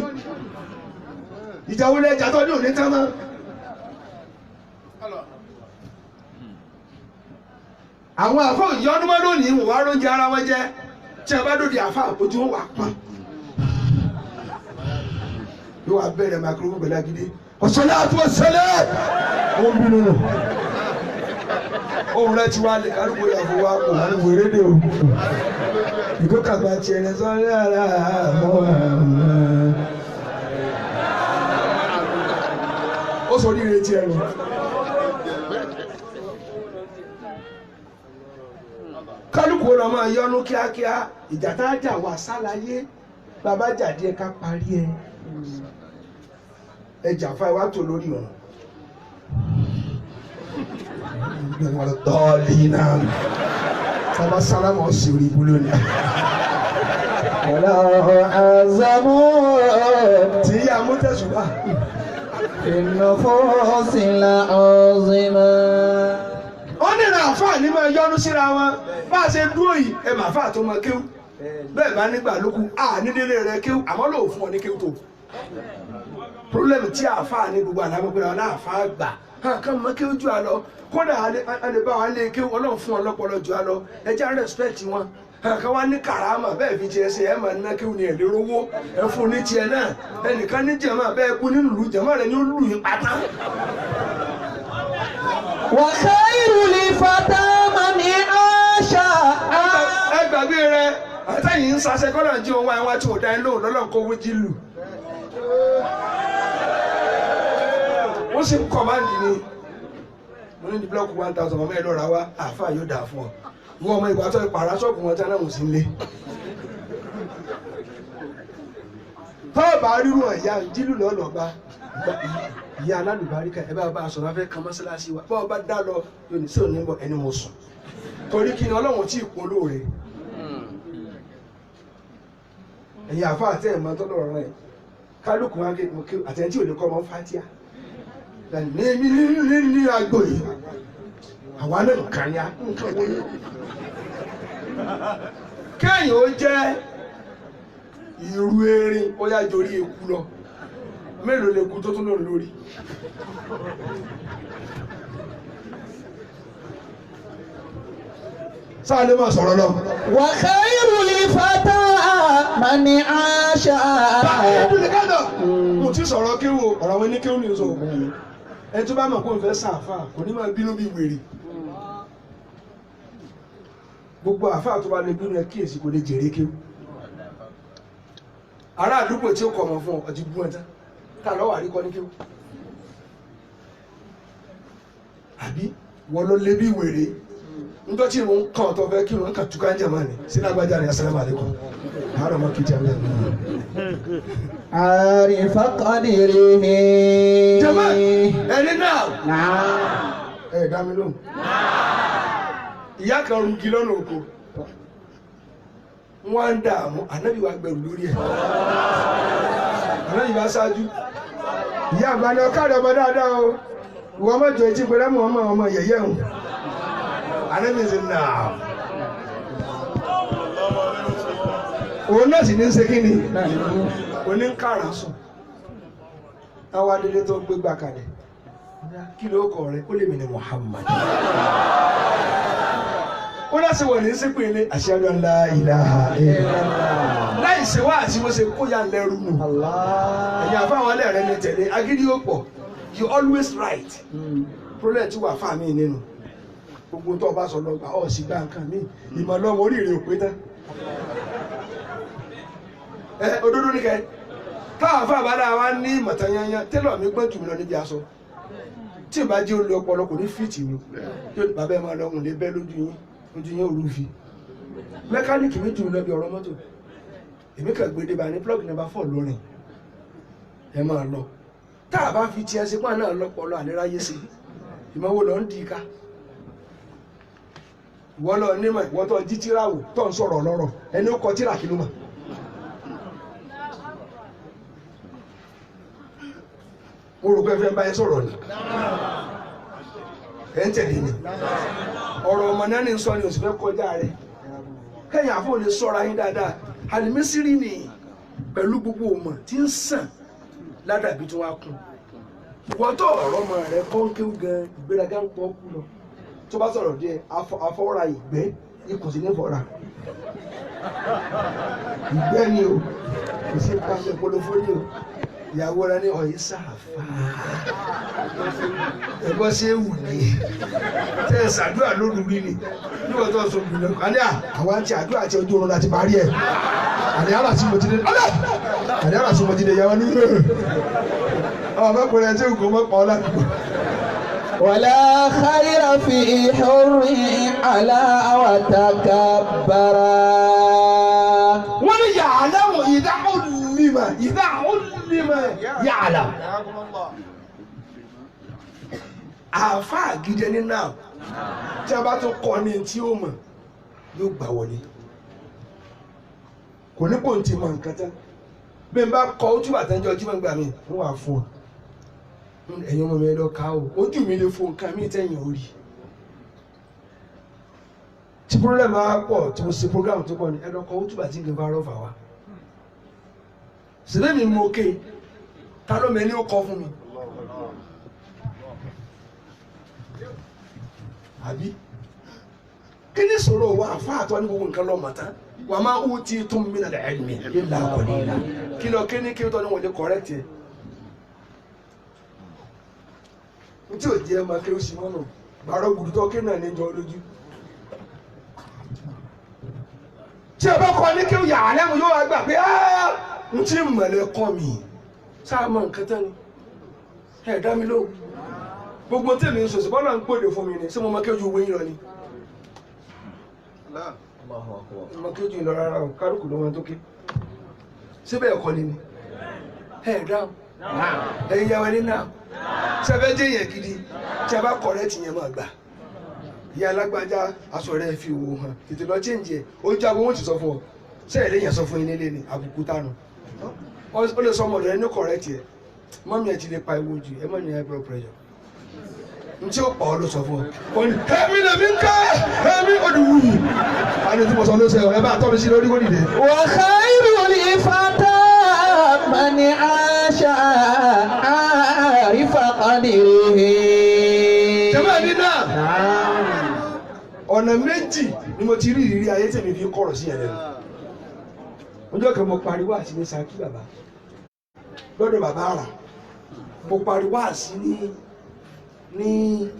ìjà wo lẹ jà tó ní òní tán mọ́. àwọn àfọ ìyọnúmọ́ lónìí wò wá lóúnjẹ ara wọn jẹ tí a bá dòde àfọ àpójú wọn wà pọ́n yóò wá bẹ̀rẹ̀ microphone pẹ̀lú agídí wassalatu wassalam ó ń bínú nù ohun rẹ ti wá lè kárùkù ìyàwó wa kò wá ní wèrè dé o ìkó kàgbà tiẹ̀ ní sọ́ọ́lẹ́ ara mọ́ ó sọ ní ìrètí ẹ̀rọ. kálukú ọ̀rọ̀ máa yọnu kíákíá ìjà tá a jà wà sálàyé bàbá jàdí ẹ ká parí ẹ jà fáwọn wá tó lórí ọ̀rọ̀. gbẹ̀wọ̀n tọ́ọ̀lì náà sábà sálámù ọ̀sẹ̀ orí ibú lónìí. وعزموا tí yíyá mú tẹ̀sùbà. في النفوس العظيمة. ó ní ìrìn àǹfààní máa yọnu síra wọn bá a ṣe dúró yìí ẹ máa fà tó máa kéwù bẹ́ẹ̀ bá nígbà lókù nídélé rẹ kéwù àmọ́ lòun fún ọ ní kéwù tó. pírọ́lẹ́mù tí àáfàá ní gbogbo àlámọ́gbéra wọn láàfáà gbà kàn mọ́ kéwù jù á lọ kódà a lè bá wa lé kéwù ọlọ́run fún ọ lọ́pọlọ jù á lọ ẹ jẹ́ rẹ́spẹ̀tì wọn kan wá ní kàrámà bẹ́ẹ̀ fi tiẹ̀ ṣe ẹ máa ná kéwù ní ẹ̀lẹ́rọ owó ẹ fún ní tiẹ̀ náà ẹnìkan ní jẹ̀mọ́ bẹ́ẹ̀ kú nínú ìlú jẹ̀mọ́ rẹ ní ó lù yín pátá. وخير لفتى من عاش. ẹ gbàgbé rẹ àtẹ̀yìn ń sase kọ́lọ̀ jí òun wá ẹwà tí ò dá ẹ lóhùn lọ́lọ́ kó wíjì lù. ó sì ń kọ̀máǹdì ni mo ní di blọọkù 1000 ọmọ ẹ lọ́ra wá àáfàá yóò dà fún ọ ìwọ ọmọ ìgbà tó ìpàrà ṣọ́ọ̀bù wọn tí a náà mú sí ilé. tọ́ọ̀bà rírun ẹ̀yà jílù lọ́lọ́ba ìyá alálùbáríkà ẹ bá a sọ̀rọ̀ afẹ́ kan mọ́sálásí wa bọ́ọ̀ bá dá lọ yóò ní sí òní bọ̀ ẹni mo sùn torí kí ni ọlọ́run tí ì pọ̀ lóore ẹ̀yin àfa àti ẹ̀mọ́ tó lọ́rọ̀ rẹ̀ kálukú wa àtẹ̀ntì ò lè kọ́ ọmọ fatia ní agbo yìí àwa náà kàn yá nǹkan wọlé kéèyàn ó jẹ́ ìrù erin ó yá jorí eku lọ mélòó lè kú tó tún lòun lórí. sáà lè máa sọ̀rọ̀ lọ. وخير لفتى من عاش. báyìí dúdú kádọ̀ mo ti sọ̀rọ̀ kéwò ọ̀rọ̀ àwọn ní kéwò ní oṣù ẹ tó bá mọ̀ kó n fẹ́ sàáfà kò ní máa bínú bí wèrè gbogbo àfáà tó bá lè bínú ẹ kíyèsí kò lè jèrè kéwò ará àdúgbò tí ó kọ̀ mọ̀ fún ọ ti bú ẹ tán tá lọ́wọ́ àríkọ́ ní kéwò àbí wọ́n ló lé bí wèrè nítorí tí ìrún kan tó fẹ́ kí ìrún kan túká ń jẹ̀mọ́ ni sínú agbájá rẹ̀ assalamu alaikum àárọ̀ mọ́ kí jẹ́ mẹ́rin. عارف قدره. jẹ́mọ́ ẹni náà نعم. ẹ̀ dá mi lóhùn. ìyá kan rugi lọ́nà oko wọ́n á ń dààmú ànábì wa gbẹ̀rù lórí ẹ̀ àná yìí bá ṣáájú ìyá àgbà ni ọkàrí ọmọ dáadáa o ìwọ mọ́jọ etí pẹ̀lẹ́ mọ́ ọmọ yẹ̀yẹ́ o àná mi sì nà òun náà sì ní ṣe kí ni òní ń kàrà sùn àwọn adélé tó gbé gbà kalẹ̀ kí ló kọ rẹ ó lè mi ní Muhammad ó lọ́sí wọ̀ ní sípò ilé ashhadu an la ilaha illallah láì ṣe wá àti mo ṣe kó yà lẹ́rú nù ẹ̀yìn àfáwọn alẹ́ rẹ ní tẹ̀lé agídí ó pọ̀ you always right problem tí wà fà mí nínú gbogbo tó bá sọ lọ́gbà ọ̀ sì gbá nǹkan mí ìmọ̀ lọ́wọ́ oríire ò pé tán òdodo ní kẹ́ táwọn afá àbádá wa ní ìmọ̀tanyanya tẹ́lọ̀ mi gbọ́n jù mí lọ níbi aṣọ tí ìbá jẹ́ olú ọpọlọ kò ní fìtì mi yóò bàbá ẹ̀ máa lọ́hùn lé bẹ́ lójú yín olúfi mẹkáníìkì mi jù mí lọ bí ọ̀rọ̀ mọ́tò èmi kàn gbé débà ní plug number 4 lórin ẹ máa lọ tá a bá fi tiẹ̀ sí pọ́n náà lọ́pọlọ àléráyé sí ìmọ̀wó lọ ń di ká ìwọ lọ nímọ̀ ìwọ tó jí tíráwò tó ń sọ̀rọ̀ lọ́rọ̀ ẹni ó kọ tíra kí ló mọ̀ mo rò pé ẹ fẹ́ báyẹn sọ̀rọ̀ ni ẹ ń tẹ̀lé ni ọ̀rọ̀ ọmọ náà ní sọ ni òsì fẹ́ kọjá rẹ̀ kẹ́yìn àfọ̀ lè sọ̀rọ̀ ayé dáadáa àlìmísírì ni pẹ̀lú gbogbo ọmọ tí ń sàn ládàbí tí wọ́n á kún ìwọ́n tó ọ̀rọ̀ ọmọ rẹ̀ kọ́ńkéwù gan ìgbéraga ń pọ̀ kú lọ tó bá sọ̀rọ̀ díẹ̀ afọ́ra ìgbẹ́ ikùn sí ní fọ́ra ìgbẹ́ ni o kò sí pàṣẹ polówó ni o ìyàwó rẹ ní ọ̀yẹ́ sáfà ẹ̀gbọ́n ṣe wù ní tẹ́ ẹ̀ ṣàdúrà lóru rí ni níwọ̀n tó sọ gbìyànjú àní àwọn àti àdúrà àti ọjọ́ oorun láti parí ẹ̀ àní àrà sí mo ti dé àní àrà sí mo ti dé yàwó ní ọmọ ọmọkùnrin ẹtí ògùn mọ́pọ̀ ládùúgbò. ولا خير في حر على وتكبرا wọ́n ní ya'lamu idha ullima ya'lam. àáfàá gidi ní náà tí a bá tún kọ́ ní tí ó mọ̀ yóò gbà wọlé kò ní kò ń ti mọ̀ nǹkan tán bí n bá kọ́ ojú àtẹ́jọ́ ojú mọ̀ gbà mí wọ́n wà fún ọ ẹ̀yin ọmọ mi lọ ká o ojú mi lè fún nǹkan mi tẹ̀yìn orí tí program máa pọ̀ tí mo ṣe program tó pọ̀ ní ẹ lọ kọ́ ojú àti ìgbà rọ́ọ̀fà wa sílẹ̀ mi mọ òkè ta ló mẹ́ni ó kọ́ fún mi àbí kí ni sọ̀rọ̀ wa àfa àtọ́ ní gbogbo nǹkan lọ́mọ tán wà máa ń tí tún mí nà ẹ̀mí ìlà qalila kí lọ kí ni kí tọ́ ni wọ́n lè correct yẹ tí ò jẹ́ ọmọ kí ó sì mọ́nà gbàrọ̀ gbùdútọ́ kí náà ní jọ lójú tí ẹ bá kọ́ ní kí ó yà á lẹ́mu yóò wá gbà pé n tí mọ̀lẹ́ kọ́ mi sáà mọ̀ nǹkan tán ni ẹ̀ dá mi lóhùn gbogbo tèmi ń sòsì bọ́lá ń pòdè fún mi ni sí mo mọ kéjú owó yín lọ ni mo kéjú ìlọ rárá o kálukú ló wọn tó ké síbẹ̀ ẹ̀kọ́ ni ẹ̀ dáhùn ẹ̀yin yàwó ẹni náà sẹ́fẹ́ jẹ́ yẹn gidi tí a bá kọ̀rẹ́ tì yẹn máa gbà ìyá alágbájá aṣọ rẹ̀ fi wò hàn tètè lọ chéǹjì ẹ̀ ojú abo wọn ti sọ fún ọ sẹ́yìn lẹ́yìn sọ fún yín nílé ni àbùkù tánu ó lè sọ ọmọ rẹ̀ ní kọ̀rẹ́ tiẹ̀ mọ́mí ẹ̀ ti lè pa ewu jù ẹ mọ́ ní high blood pressure ntí ó pọ̀ ló sọ fún ọ ní ẹ̀mí lèmi ń ká ẹ̀mí òdùwù àni tí mo sọ ló ṣe ẹ bá tọ́ mi sí lórí kò dìde. wa khairul fata man asha arifa qadrihi. jẹ́mọ̀ ní náà ọ̀nà méjì ni mo ti rí ìrírí ayé tèmi fi kọ̀rọ̀ sí ẹ̀rẹ́ mi ọjọ́ kan mo pariwo àti ní Ṣakí bàbá lọ́dọ̀ bàbá àrà mo pariwo àti ní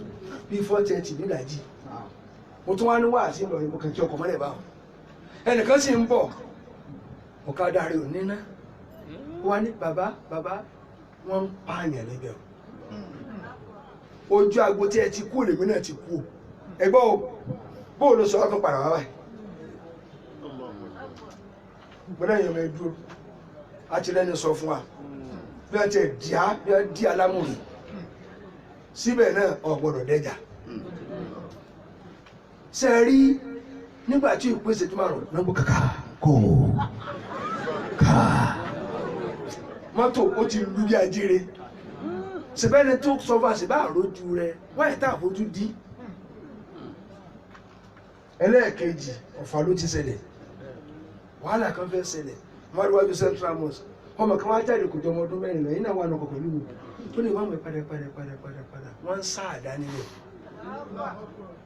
bí 4:30 nídàjí mo tún wá ní wáàsí lọ ìmọ̀ kẹ̀kẹ́ ọkọ̀ mọ́lẹ̀ báwọn ẹnìkan sì ń bọ̀ ọ̀kadà rẹ̀ ò níná wá ní bàbá wọ́n ń pààyàn níbẹ̀ ojú agbo tí ẹ ti kú lèmi náà ti kú ẹgbọ́ o bóò ló sọ ọkàn padà wá báyìí gbọ́dọ̀ èèyàn mẹ́ dúró àti lẹ́ni sọ fún wa bí wọ́n ti di alámùrì síbẹ̀ náà ọ̀gbọ̀dọ̀ dẹ́jà ṣe rí nígbà tí ìpèsè tó máa rọ̀ náà gbọ́ kàkà kò ká mọ́tò ó ti lu bí ajere sìbẹ́ni tó sọ fún àṣìbá àrójú rẹ wáyé tá àfojú dí. ẹlẹ́ẹ̀kejì ọ̀fà ló ti ṣẹlẹ̀ wàhálà kan fẹ́ ṣẹlẹ̀ wọ́n wájú central mosque ọmọ kan wá jáde kò jọ ọmọ ọdún mẹ́rin lọ yìí náà wà lọkọ̀ pẹ̀lú mi ó lè wá mọ̀ padà wọ́n ń sá àdá nílẹ̀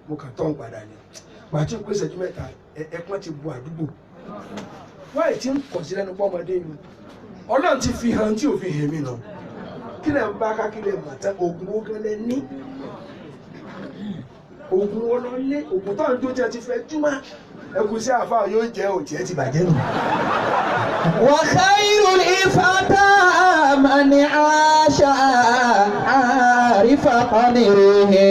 mo kà tọ́ ń padà ní gbàtí ó pèsè ju mẹ́ta ẹ̀pọ́n ti bu àdúgbò wáyé tí ń kọ̀ sí lẹ́nu pọ́mọdé mi ọlọ́run ti fi hàn tí ò fi hàn mí nà kí lẹ̀ ń bá ká kí lẹ̀ mọ̀ tán oògùn ó gẹ́lẹ́ ní oògùn ó lọ lé oògùn tó ń tó jẹ ti fẹ́ júmọ́ ẹkùn sí àfáà yóò jẹ́ òtí ẹ ti bàjẹ́ nù. wa khairul ifata man aasha arifa qadrihi.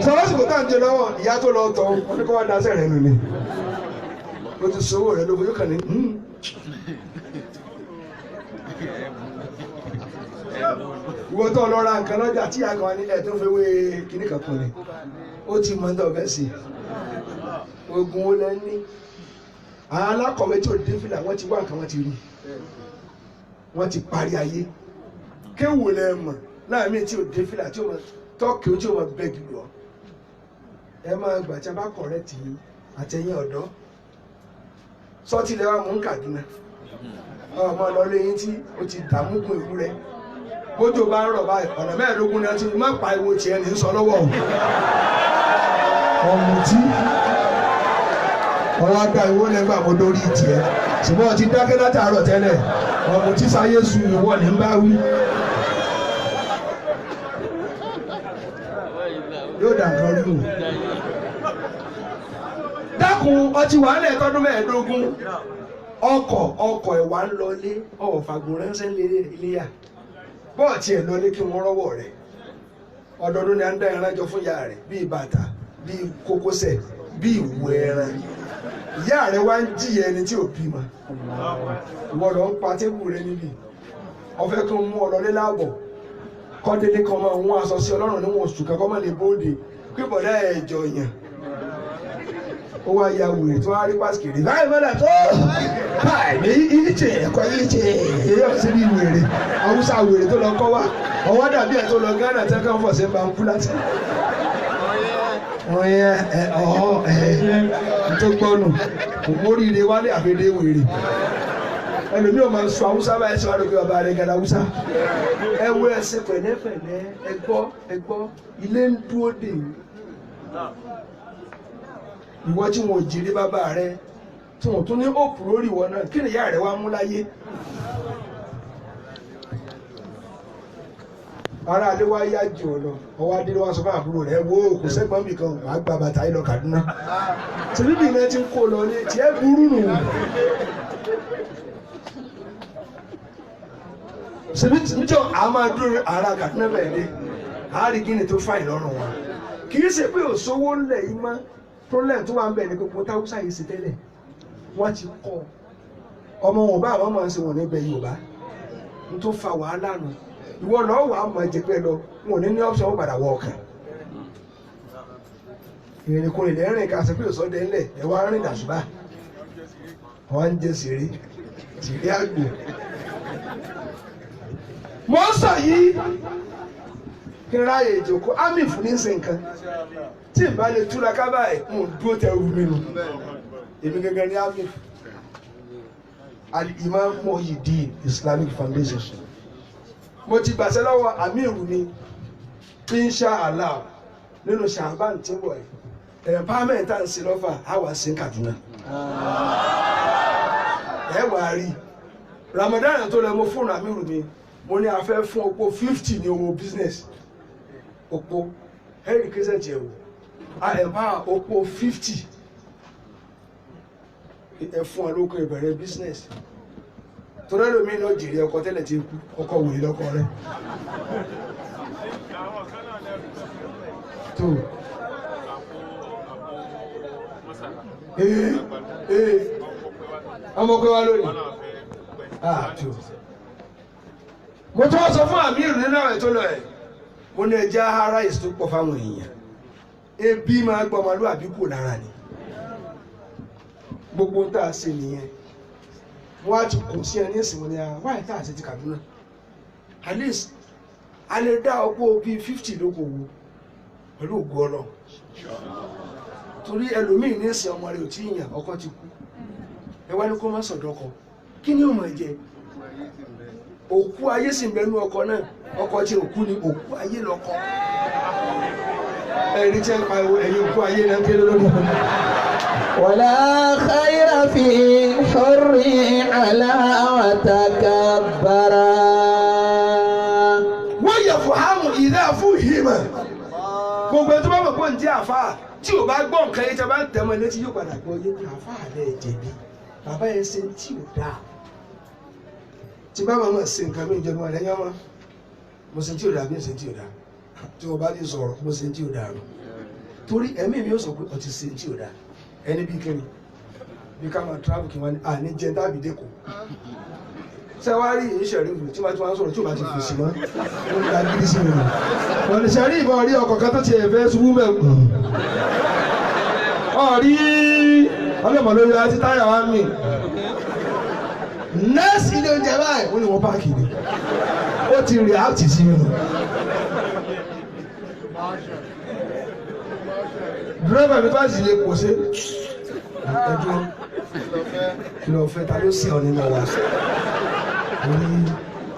sọ́wọ́sìkò tá à ń jẹ lọ́wọ́ ìyá tó lọ tọ́ wọn ní kó wá dasẹ́ rẹ̀ nù ni ó ti sọ owó rẹ̀ lóko yóò kàn ní. ìwọ tó lọ ra nǹkan lọ́jà tí àgbà wa ní ẹ̀ tó fẹ́ wé kíní kan kún ni ó ti mọ tó fẹ́ sí ogun ó lẹ́ni àwọn alákọ̀wé tí ò dé fìlà wọ́n ti wá nǹkan wọ́n ti rí wọ́n ti parí ayé kéwò lẹ́ mọ̀ láàmì tí ò dé fìlà tí ò mọ̀ tọ́kì ó tí ò mọ̀ bẹ́ẹ̀gì lọ ẹ máa gbà tí a bá kọ̀rẹ́ tì í àtẹ̀yìn ọ̀dọ́ sọ́tì lẹ́wà mú Kàdúnà ọmọ lọ́lé yín tí ó ti dààmú gun ìlú rẹ̀ bójú bá ń rọ̀ báyìí ọ̀nà mẹ́ẹ̀ẹ́dógún ni wọ́n ti má pa ìwo tiẹ̀ ní sọ lọ́wọ́ ọ̀mùtí ọwọ́ àgbà ìwọ lẹ́gbà mo lórí tiẹ̀ ṣùgbọ́n ti dákẹ́ látàárọ̀ tẹ́lẹ̀ ọ̀mùtí sáyé su ìwọ ní bá wí. yóò dà nǹkan rí o. dákun ọtí wàhálẹ̀ tọdún mẹ́ẹ̀ẹ́dógún ọkọ̀ ẹ̀wà ń lọlé ọ̀fàgùn ránṣẹ́ léyà bọ́ọ̀tì ẹ̀ lọlé kí wọ́n rọ́wọ́ rẹ̀ ọdọọdún ni à ń dá ẹran jọ fún ìyá rẹ̀ bíi bàtà bíi kókósẹ̀ bíi ìwú ẹran ìyá rẹ̀ wá ń jìyà ẹni tí ò bímọ ìwọ lọ ń pa tébù rẹ̀ níbí ọ̀fẹ́ kí wọ́n mú ọ lọlé láàbọ̀ kọ́délé kan máa ń wọ́n aṣọ sí ọlọ́run níwọ̀n oṣù kankan máa lè bóde pé bọ̀dá ẹ̀jọ̀ yàn ó wá ya wèrè tó wá rí pàṣípèrè báyìí mọ́lá tó báyìí ní ìjẹ ẹ̀kọ́ ìjẹ èyí ọ̀sẹ̀ bí wèrè haúsá wèrè tó lọ kọ́ wá ọwọ́ dàbí ẹ̀ tó lọ Ghana tẹ́ kàn fọ̀ṣẹ́ bá ń kú láti. wọ́n yẹ tó gbọ́nù kò móríire wálé àfẹ́dé wèrè ẹlòmíì ò máa ń sọ haúsá báyìí sọ àdókè bàbá rẹ̀ gàdá haúsá ẹ wo ẹsẹ̀ pẹ̀lẹ́pẹ̀lẹ́ ẹgbọ́ ilé ń dúró dè yín ìwọ tí wọn ò jèrè bàbá rẹ tí wọn tún ní òpù lórí ìwọ náà kí ni ìyá rẹ wá mú láyé. ara adé wá yá jù ọ lọ ọwọ́ adé wá sọ fún àbúrò rẹ wo kò sẹ́gbọ́n mi kan wàá gba bàtà yìí lọ Kaduna tìbíbì náà ti ń kó lọ ní tiẹ̀ burú nù. ṣèbí níjọ àwọn máa dúró ara Kaduna bẹ́ẹ̀ dé àárí gíní tó fà ìlọrùn wọn kì í ṣe pé òṣòwò ńlẹ̀ yìí mọ́ problem tó wà ń bẹ̀ ní gbogbo táwùsá yìí sí tẹ́lẹ̀ wọ́n ti kọ́ ọmọ wọn bá àwọn máa ń ṣe wọn níbẹ̀ Yorùbá n tó fa wàhálà nù ìwọ lọ́wọ́ wàá mọ̀ jẹgbẹ́ lọ wọn ò ní ní option wọn padà wọ ọkàn ìrìnkùnrin lẹ́rìn ká sọ pé òsọdẹ ńlẹ̀ ẹ wá rìn dàṣùbà wọn ń jẹ sèré àgbò. mo ń sọ yìí kí n ráyè ìjòkó ámì fún ní ṣe nǹkan tí n bá lè túra ká báyìí mo dúró tẹ ewu mi nù èmi gẹ́gẹ́ ní ámì Al-Imam Muhyiddin Islamic Foundation mo ti gbàṣẹ lọ́wọ́ Amiru mi insha Allah nínú Ṣàbán tí wọ̀ ẹ̀ empowerment à ń ṣe lọ́fà àwa sí Kaduna ẹ wà á rí Ramadan tó lẹ mo fún Amiru mi mo ní a fẹ́ fún opó 50 ní owó business opó ẹ̀rí kẹsẹ̀ jẹ́ o a empower opó 50 ẹ fún alóko ìbẹ̀rẹ̀ business torí ẹlòmíín náà jèrè ọkọ tẹ́lẹ̀ tí kú ọkọ wòye lọ́kọ rẹ̀ tó ọmọ pé wá lónìí tó mo tún wá sọ fún Amiru nínú àwọn ètò lọ ẹ̀ mo ní ẹja ara ìsìtò pọ̀ fáwọn èèyàn ebi máa gbọ́ ọmọlúwàbí kù lára ni gbogbo ń tà ṣe nìyẹn wọ́n á ti kùn sí ẹni ìsìn wọn ni wáyé tá à ṣe ti Kaduna at least a lè dá ọgbọ́ bíi 50 lókòwò pẹ̀lú ògo Ọlọ́run torí ẹlòmíì ní ìsìn ọmọ rẹ̀ ò tí ì yàn ọkọ ti kú ẹ wá ní kó má sọ̀dọ̀kọ kí ni ó máa jẹ òkú ayé sì ń bẹnu ọkọ náà ọkọ tí òkú ni òkú ayé lọkọ ẹ̀rí tí ẹ pa ẹ̀yìn òkú ayé náà kéré lónìí. ولا خير في حر على وتكبر ويفهم إذا فهم gbogbo ẹni tó bá mọ̀ pé ń jẹ́ àfáà tí ò bá gbọ́ nǹkan yẹn tí a bá ń tẹ̀mọ́ létí yóò padà gbọ́ yé pé àfáà lẹ̀ jẹ̀bi bàbá yẹn ṣe tí ò dáa tí bá máa ṣe nǹkan mi ìjọba rẹ̀ yán mọ́ mo ṣe tí ò dáa bí ṣe tí ò dáa tí mo bá lè sọ̀rọ̀ mo ṣe tí ò dáa rò torí ẹ̀mí mi yóò sọ pé ọtí ṣe tí ò dáa ẹni bí kíni bí ká máa travel kí wọ́n ní àní jẹ́ dábì dẹ́kọ̀ sẹ́wárí ìṣẹ̀rí ìlú tí wọ́n ti wọ́n sọ̀rọ̀ tí ò bá ti fèsì mọ́ ó ń da gidi sí mi wọ́n ní sẹ́rí ìbọn rí ọkọ̀ kan tó ti ẹ̀fẹ́ ṣubú mẹ́kùn ọ̀rí ọlọ́mọ lórí láti táyà wá mì nẹ́ẹ̀sì ilé oúnjẹ báyìí wọ́n ní wọ́n páàkì ni ó ti react sí mi dírẹ́bà mi bá sì lè kò sí ẹjọ́ kí lọ fẹ́ ta ló sì ọ nínú wa orí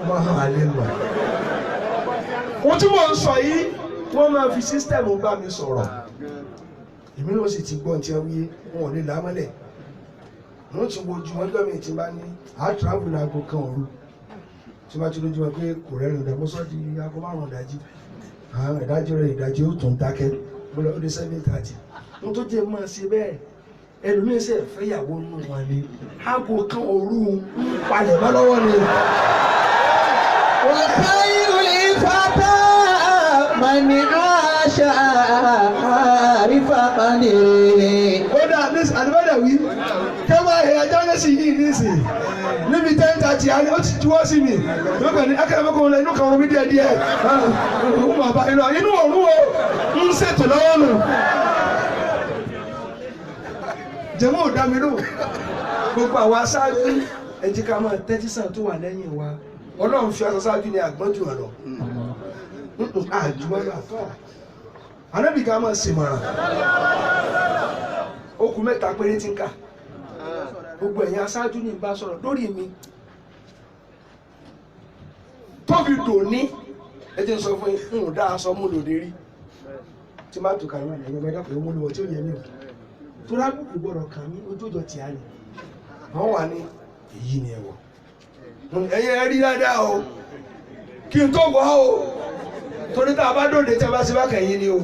wọ́n hàn alẹ́ lọ. ohun tí mò ń sọ yìí wọ́n máa fi sísítẹ̀mù bá mi sọ̀rọ̀ èmi náà sì ti gbọ́n tí wọ́n wí wọn ò lè là á mọ́lẹ̀ wọ́n ti wojú wọn lọ́mọ tí bá ní àtúráàbù láago kan òru tí wọ́n ti lójú wọn pé kò rẹ́rìn ìdàgbọ́sọ́ di aago 5 ìdájí àwọn ìdájọ́ rẹ̀ ìdájí ó tún dákẹ́ bọ́lá ó dé 7:30 wọ́n tó jẹ́ máa ṣe bẹ́ẹ̀ ẹlòmíín sẹ́ fẹ́yàwó nù wọn ni aago kan òru ń palẹ̀ mọ́ lọ́wọ́ ni. وخير الفتى من عاش عارف قدره. ó dà ní àdìbọ́dà wí kẹ́ máa hẹ̀ ẹjọ́ lẹ́sìn yìí nísìn níbi 10:30 àní ó ti juwọ́ sí mi lókè ní akẹ́kọ̀ọ́ lẹ́nu kan omi díẹ̀ díẹ̀ inú òru o ń ṣètò lọ́wọ́ nù. jẹ́mọ́ ò dá mi lò gbogbo àwọn aṣáájú ẹ jẹ́ ká máa tẹ́tí sàn tó wà lẹ́yìn wa Ọlọ́run fi aṣọ aṣáájú ní àgbọ́njù ọ̀rọ̀ àjùmọ̀ àtọ́ ànábì ká máa ṣèmọ̀ràn okùn 3 péré tí ń kà gbogbo ẹ̀yin aṣáájú ní bá sọ̀rọ̀ lórí mi tóbi dòní ẹ jẹ́ sọ fún yín ń dá aṣọ mú lòdì rí tí má tó kàrí wà lẹ́yìn ọmọ ẹ̀dá pẹ̀lú mú lọ́wọ́ tí ó yẹ mí o tó lábùkù gbọ́dọ̀ kàn mí ojú ọjọ́ tí a ní wọ́n wà ní èyí ni ẹ̀wọ̀ ẹ̀yẹ rí dáadáa o kí n tó wọ́ o torí tá a bá dòde tí a bá ṣe bá kẹ̀yìn ni o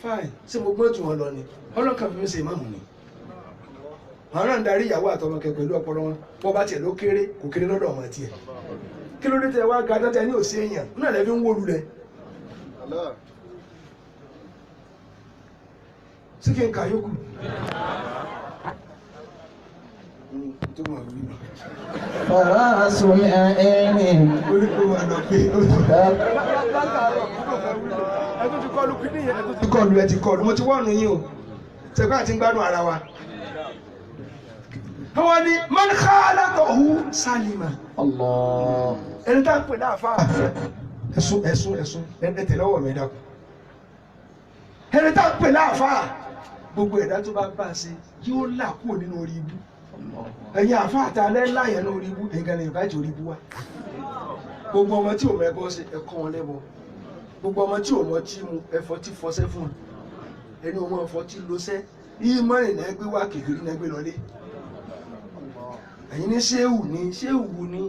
fine ṣé mo gbọ́n jù wọn lọ ni ọlọ́kàn fi mi ṣe ìmáàmù ni àwọn náà ń darí ìyàwó àtọmọkẹ pẹ̀lú ọpọlọ wọn wọ́n bá tiẹ̀ ló kéré kò kéré lọ́dọ̀ ọmọ tiẹ̀ kí ló dé tẹ wá ga tẹ́tẹ́ ní òsì èèyàn náà lẹ́bí ń wólu rẹ̀ sí kí n kà yókù فراس العين kọlu ẹ ti kọlu mo ti wọ́nu yín o tẹ̀gbọ́n àti ń gbádùn ara wa wọ́n ní man khalaqahu salima الله ẹni tá ń pè náà fáà ẹ̀sùn ẹ̀tẹ̀ lọ́wọ́ mi dákun ẹni tá ń pè náà fáà gbogbo ẹ̀dá tó bá bá ṣe yóò là kúrò nínú orí ibú ẹ̀yin àfáà ta lẹ́ńlá yẹn ní orí ibú ẹ̀yin gan ni ìbá ìjọ orí ibú wa gbogbo ọmọ tí ò mọ ẹbọ ṣe ẹ̀kọ́ wọn lẹ́bọ gbogbo ọmọ tí ò mọ tí mu ẹ̀fọ́ tí fọṣẹ́ fún un ẹni ọmọ ẹ̀fọ́ tí lọṣẹ́ yìí mọ́rin náà gbé wá kékeré náà gbé lọlé ẹ̀yin ní ṣéwù ní ṣéwù ní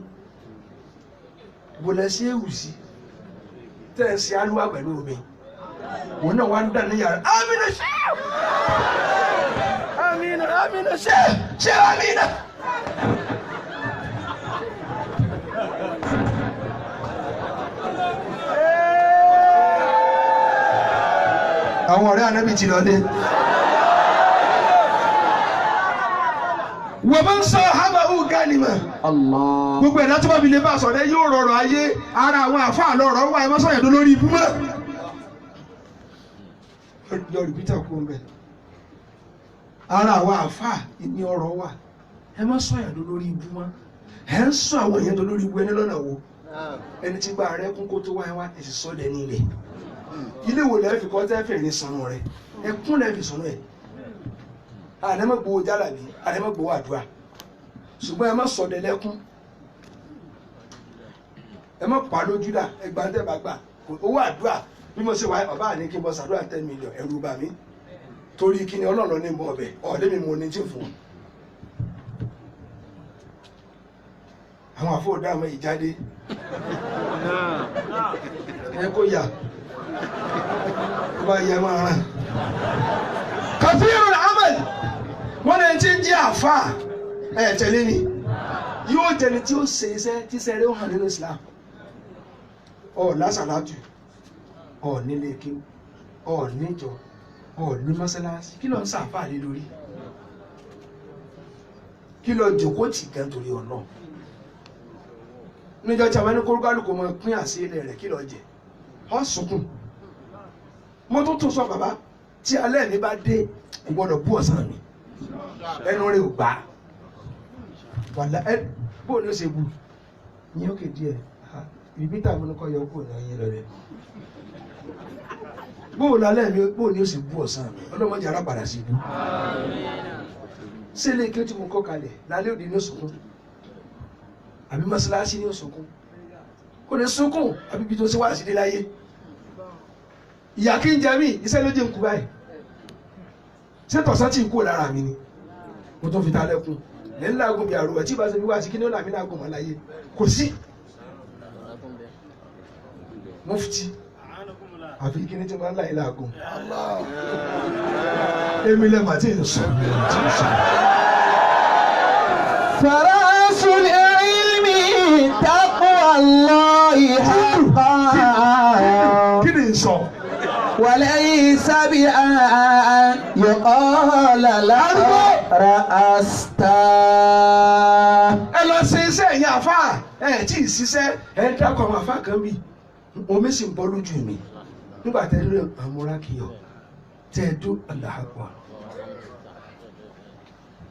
bọ̀lẹ̀ ṣéwù sí tẹ́ ẹ ṣe alúwà pẹ̀lú omi òun náà wá ń dà ní yàrá amina ṣéwù amina ṣéwù amina. àwọn ọ̀rẹ́ ànábì ti lọlé wọ́n bá ń sọ hábàáhù gánimà gbogbo ẹ̀dá tó bá fi lè bá sọ̀rọ̀ yóò rọrọ̀ ayé ara àwọn àfáà lọ́rọ̀ wà ẹmọ́ sọ̀yẹ̀ tó lórí ibú mọ́ yọ rìpítà kú ń bẹ̀ ara àwọn àfáà ní ọ̀rọ̀ wà ẹmọ́ sọ̀yẹ̀ tó lórí ibú mọ́ ẹ̀ ń sọ àwọn èèyàn tó lórí ibú ẹni lọ́nà wo ẹni tí gba rẹ kún kó tó wáyé wá ẹ sì sọ dẹ ní ilẹ̀ ilé wo lẹ́ẹ̀fì kọ́ tẹ́ fẹ̀ ní sanu rẹ ẹkún lẹ́ẹ̀fì sanu ẹ̀ àdẹ́mọ̀ gbowó jálàbí àdẹ́mọ̀ gbowó àdúrà ṣùgbọ́n ẹ má sọ dẹ lẹ́kún ẹ má pa lójú dà ẹgbàá tẹ́ bá gbà owó àdúrà bí mo ṣe wáyé bàbá àní kí n bọ sàdúrà 10 million ẹrù bà mí torí kí ni ọlọ́run ní bọ́ ọbẹ̀ ọ̀ọ́dẹ́ mi mo ní tí fún un. àwọn àfọwọ́dá àmọ́ ìjáde ẹ kó yà tó bá yẹ máa ràn. kàfíìrì ahmed wọn lè ti ń jẹ àfa ẹ tẹ̀lé mi yóò jẹni tí ó ṣe iṣẹ́ tí sẹ́rẹ́ ó hàn nínú Islam ọ̀ lásàlátù ọ̀ nílé kí ọ̀ níjọ ọ̀ ní mọ́sálásí kí ló ń sàfà lé lórí kí ló jòkó tì gan torí ọ̀nà níjọ́ tí àwọn ẹni kórúkálùkù mọ pín àṣírí rẹ̀ kí ló jẹ ọ́ sunkún mo tún sọ bàbá tí alẹ́ mi bá dé kò gbọ́dọ̀ bú ọ̀sán mi ẹnu rẹ̀ ò gbà wàlá ẹ bóun ni ó ṣe bù ní òkè díẹ̀ ìbí tàbí ní kọ́ yọ kó ní ọyìn lọ́rẹ̀ bóun lálẹ́ mi bóun ni ó ṣe bú ọ̀sán mi ọlọ́mọdé ara padà sí ibú ṣé ilé kí ó ti mú kọ́ kalẹ̀ lálẹ́ òde ní òṣùnkún àbí mọ́ṣáláṣí ní òṣùnkún kò ní sunkún àbí ibi tó ṣe wá sí dé láyé ìyá kí n jẹ mí iṣẹ́ ló jẹ́ ń kú báyìí ṣé tọ̀sán tí ń kú lára mi ni mo tún fi ta lẹ́kùn lẹ́yìn láàgùn bí àrùwẹ̀ tí ìbáṣe wíwá sí kí ní ó làmí láàgùn mọ́ láyé kò sí mufti àfi kí ní tí wọ́n láyé láàgùn èmi lẹ́mà tí ń sọ farasul ilmi taqwa Allahi haqqan kí ni sọ وليس بأن يقال له رأست ẹ lọ ṣe iṣẹ́ ẹ̀yin àfa ẹ̀ tí ì ṣiṣẹ́ ẹ̀ ń dákọ̀ àwọn àfa kan bí omi sì ń bọ́ lójú mi nígbà tẹ́ lé àmúra kìyọ̀ tẹ́ ẹ dún aláàpọ̀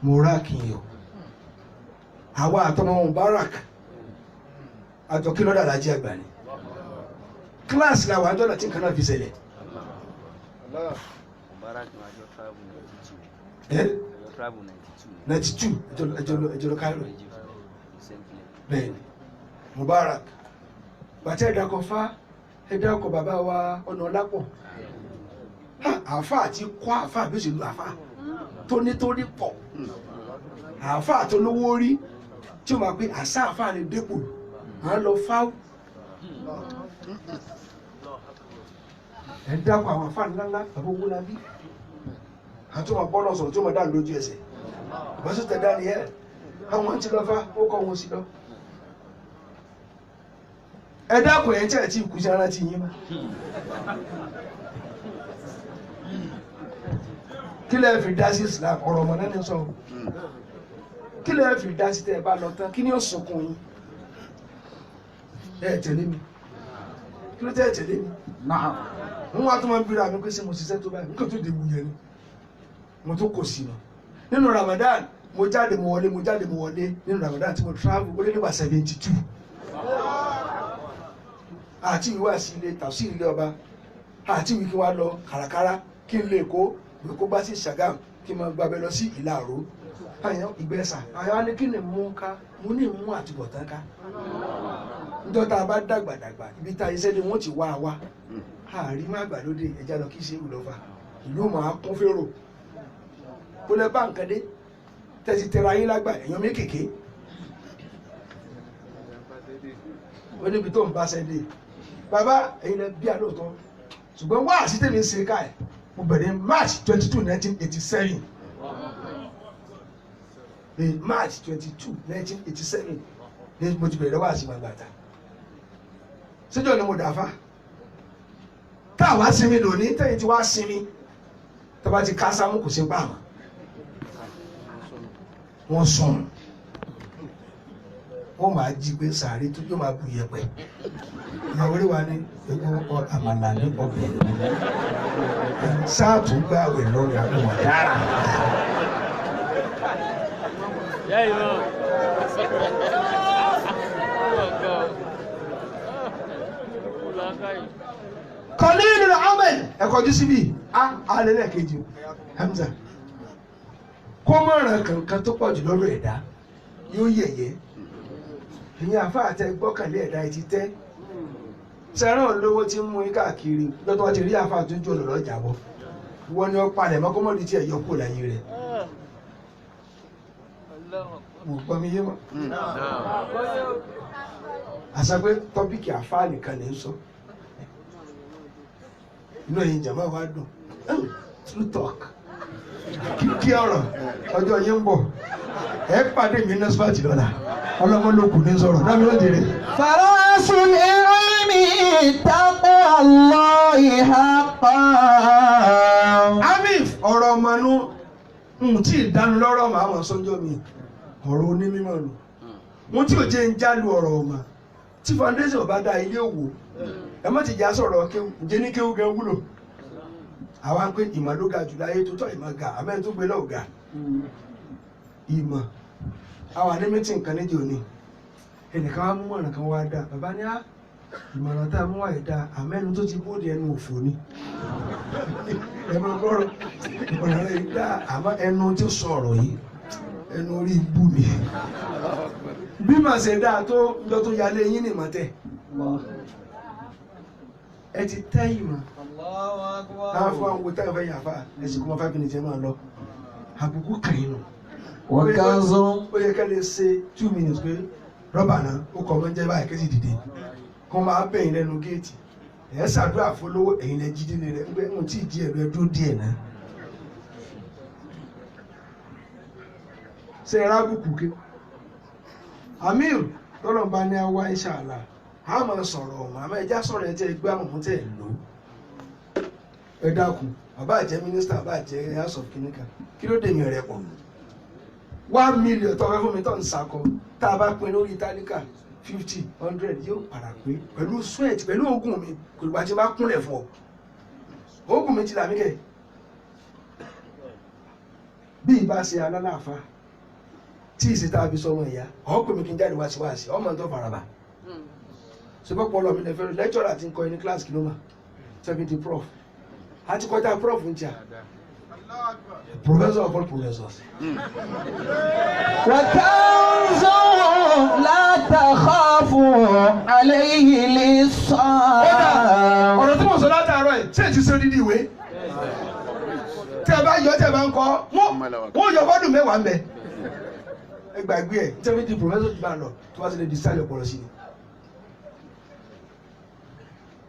múra kìyọ̀ àwa àtọmọ Mubarak àjọkí lọ́dà lájí àgbà ni kíláàsì làwọn àjọ láti nǹkan náà fi ṣẹlẹ̀. Mubarak no ajo travel 92. 92 ẹjọ Cairo bẹ́ẹ̀ni Mubarak bàtẹ ẹdàkọfà ẹdàkọ bàbá wa ọ̀nà ọlápọ̀ àáfà àti kọ́ àáfà bí ó ṣe lu àáfà tónítóní pọ̀ àáfà tó lówó rí tí ó máa pé àṣà àáfà ni dépò à ń lọ fáwọ́ ẹ̀dàkọ àwọn àáfà ńláńlá bàbá owó labí àti wọn bọ́lọ̀ sọ̀rọ̀ tí ó máa dá lójú ẹsẹ̀ ìbáṣọ́ tẹ̀ dá nìyẹn àwọn tí lọ́fà ó kọ́ wọn sí lọ. ẹ dákun ẹ̀ ń tẹ̀ tí ìkú sí ara ti yín mọ́. kí lẹ́ẹ̀ fi dá sí Islam ọ̀rọ̀ ọmọ náà ní sọ kí lẹ́ẹ̀ fi dá sí tẹ́ ẹ bá lọ tán kí ni ó sunkún yín ẹ tẹ̀lé mi kí ló tẹ́ ẹ tẹ̀lé mi náà wọ́n wá tó máa ń bíra mi pé ṣé mo ṣiṣẹ́ tó báyìí nǹkan tó dé mu yẹn ni mo tó kò sí lọ nínú Ramadan mo jáde mo wọlé nínú Ramadan tí mo travel ó lé nígbà 72 àti ìwé àti ilé tàbí ilé ọba àti ìwé kí wọ́n lọ kàràkàrà kí n lè kó gbèkó bá sí Ṣàgámù kí n máa gbàbẹ lọ sí Ìlàró àyàn ìgbẹ́sà àyàn ní kí ni mú ká mo ní mú àtúbọ̀tán ká níjọ́ tá a bá dàgbàdàgbà ibi tá a iṣẹ́ ni wọ́n ti wá wa àárín má gbàlódé ẹja lọ kí ṣe ìwúlọ́fà ìlú máa kún fèrò kó lẹ bá nǹkan dé tẹ̀sí tẹ̀ra yín lágbà èèyàn mékèké ó níbi tó ń bá ṣẹ́dé bàbá ẹ̀yin lẹ bí àlóòtọ́ ṣùgbọ́n wá àti tèmi ń ṣe ká ẹ̀ mo bẹ̀rẹ̀ March 22 1987 March 22 1987 ní mo ti bẹ̀rẹ̀ wá sí gbàgbàtà síjọ́ ni mo dàáfà táwa sinmi lónìí tẹ̀yìn tí wàá sinmi tọ́ba ti ká sámú kò sí pàmò wọ́n sùn wọ́n máa jí pé sàárè tó yóò máa bu yẹpẹ̀ ìyàwó rí wa ní ẹgbẹ́ àmàlà ní ọbẹ̀ sáàtù gbààwẹ̀ lọ́rọ̀ àwọn ọ̀daràn. qalilul amal ẹ̀kọ́ jú síbí alẹ́ lẹ́ẹ̀kejì Hamza kó mọ̀ràn kankan tó pọ̀ jù lọ́rọ̀ ẹ̀dá yóò yẹ̀yẹ́ ìyẹn àfa àtẹ gbọ́kànlé ẹ̀dá ẹ ti tẹ́ sẹ́ràn olówó tí ń mú yín káàkiri lọ́tọ́ wá ti rí àfa tó ń jò lọ́rọ̀ jábọ́ wọ́n ní ó palẹ̀ mọ́ kó mọ́ ní tí ẹ̀ yọ kó láyé rẹ̀ mo gbọ́ mi yé mọ́ àṣà pé tọ́pìkì àfa nìkan lè ń sọ inú ẹ̀yin jàmbá wa dùn true talk kí ọ̀rọ̀ ọjọ́ yín ń bọ̀ ẹ pàdé mi ní nọ́sípàtì lọ́la ọlọ́mọ ló kù ní sọ̀rọ̀ dábì ó dèrè. farasul ilmi taqwallahi haqqan. amif ọ̀rọ̀ ọmọnú tí ìdánilọ́rọ̀ máa mọ̀ sọ́jọ́ mi ọ̀rọ̀ onímọ̀ nù mo tí ò jẹ́ ń jálù ọ̀rọ̀ ọmọ tí foundation bá dá ilé òwò ẹ má ti já sọ̀rọ̀ kéwù ǹjẹ́ ní kéwù gan wúlò àwa ń pè ìmọ̀ ló ga jù láyé tó tọ́ ìmọ̀ ga àmẹ́ tó gbé lọ́ọ̀ ga ìmọ̀ àwọn àdémẹ́tì nǹkan níjẹ́ òní ẹnìkan wá mú mọ̀ràn kan wá dá bàbá ní ìmọ̀ràn tá a mú wáyé dá àmẹ́nu tó ti bóde ẹnu òfò ni ẹnu ọgọ́rùn ìmọ̀ràn rẹ̀ dá àmọ́ ẹnu tó sọ̀rọ̀ yìí ẹnu orí ibú mi bí màá ṣe dáa tó njọ́ tó yálé yín ní ìmọ̀tẹ́ ẹ ti tẹ́ ìmọ̀ táwọn fún àwọn táwọn fẹ́ yàfa ẹ̀sìn kó wọn 5 minutes ẹ máa lọ àbùkù kàyìn nù. wọ́kànzó. ó yẹ ká lè ṣe 2 minutes pé rọ́bà náà ó kọ́ ọmọ jẹ́ báyìí kẹ́sì dìde kó máa bẹ̀yìn lẹ́nu géètì ẹ̀ ṣàdúrà fọlọ́wọ́ ẹ̀yìn lẹ́ jí délé rẹ̀ ńgbẹ́ ń tí ì di ẹ̀rọ ẹdún díẹ̀ náà. ṣe é rábùkù ké amir lọ́nà bá ní àwa inṣàlá a máa sọ̀rọ̀ ọ̀mọ̀ àmọ́ ẹja sọ̀rọ̀ ẹ̀ tẹ́ ẹ gbé àwọn ọmọ tẹ́ ẹ lò ẹ dákun bàbá àjẹ́ mínísítà bàbá àjẹ́ house of kìnìkan kí ló dé mi rẹ̀ pọ̀ 1 million tó fẹ́ fún mi tó ń sakọ tá a bá pín lórí tálíkà 50 100 yóò padà pé pẹ̀lú sweat pẹ̀lú oògùn mi kò lè bá ti bá kúnlẹ̀ fún ọ oògùn mi ti là mí kẹ́ bí ìbá ṣe alálàáfà tí ìṣètà àbí sọmọ ìyá ọ̀pọ̀ mi kí n jáde wá sí wáàsí ọmọ tó faraba ṣe bọ́ pọ̀ lọ mi lẹ́fẹ̀ẹ́ lecturer àti nǹkan ẹni class kìlómà 70 prof àti kọjá prof ń jà professor of all professors. wàkànzó látàkọ́fù àlẹ́yìn lè sọ. ọ̀rọ̀ tí mo sọ látàárọ̀ ẹ̀ ṣé ti ṣe dídí ìwé tí ẹ bá yọ tí ẹ bá ń kọ́ wọ́n yọ fọ́dún mẹ́wàá ń bẹ ẹ gbàgbé ẹ̀ 70 professors ti bá lọ tó bá ti lè di sáyẹ̀ ọpọlọ sí ni.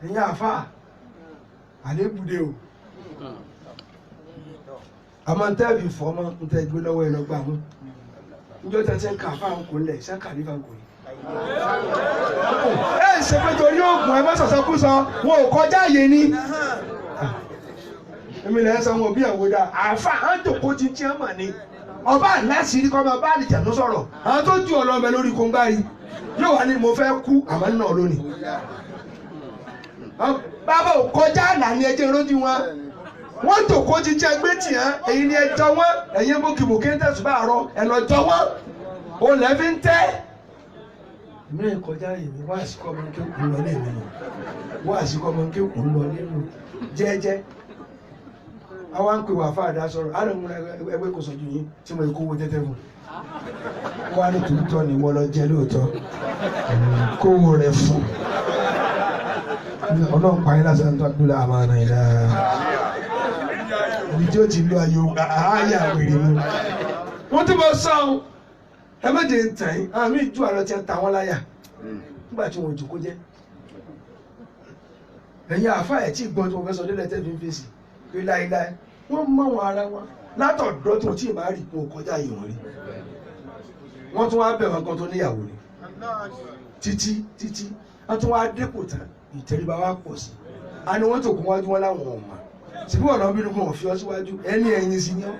ẹ̀yin àfa àlébùdé o àmọ́ ń tẹ́ẹ̀bì fọ́mọ́ ń tẹ́ gbé lọ́wọ́ ẹ̀ lọ́gbà mú níjọ́ tẹ́ ti ń kà fáwọn kò lẹ̀ ṣé kàlífà kò yìí. ẹ ṣe pé torí oògùn ẹ má sọ̀sọ́ kú sọ wọn ò kọjá àyè ni. èmi lẹ́yìn sọ wọn òbí ẹ̀wò dáa àfa à ń jòkó tí tí ẹ mọ̀ ni ọba àláṣìírí kọ́ máa bá àlìjànú sọ̀rọ̀ àwọn tó ju ọ̀lọ́ ọbẹ̀ lórí kóńgá yìí yóò wá ní mo fẹ́ kú àmọ́ náà lónìí. bàbá ò kọjá àná ni ẹjẹ rójú wọn wọ́n jòkó tí tí ẹgbẹ́ tì hàn èyí ni ẹjọ́ wọn ẹ̀yin bókìbókì ń tẹ̀sùn bá àárọ̀ ẹ̀ lọ́jọ́ wọn òun lẹ́ fi ń tẹ́. èmi náà kọjá èmi wá àsìkò ọmọ kí òkú lọ lé mi nù wá àsìkò ọmọ kí òkú lọ lé mi jẹ́jẹ́ àwa ń pè wà fáadà sọ̀rọ̀ àrùn ẹgbẹ́ kò sọ̀jú yín tí mo kówó tẹ́tẹ́ fún wá ní tòótọ́ ni wọ́n lọ jẹ́ lóòótọ́ kówó rẹ̀ fún ọlọ́run pa yín lásán tó dúró àmàna ìlà ibi tí ó ti lo ààyè àwèrè mu wọ́n tí mo sọ ọ́ ẹ méje ń tàn yín àmì ìjú àrọ tí ń ta wọ́n láyà nígbà tí wọ́n jòkó jẹ́ ẹ̀yin àfa ẹ̀ tí gbọ́n tí mo fẹ́ sọ délẹ̀ tẹ́ fi ń fèsì pé láéláé wọ́n mọ̀ wọn ara wọn látọ̀dọ̀ tí wọ́n tí ì máa rí wọn kọjá yìí wọ́n rí wọ́n tún wá bẹ̀ wọn kan tó níyàwó ni títí wọ́n tún wá dépò tán ìtẹríba wa pọ̀ sí a ní wọ́n tó kún wájú wọn láwọn ọ̀mà síbí ọ̀nà bínú kan ò fi ọ síwájú ẹni ẹ̀yìn sí ni ọ́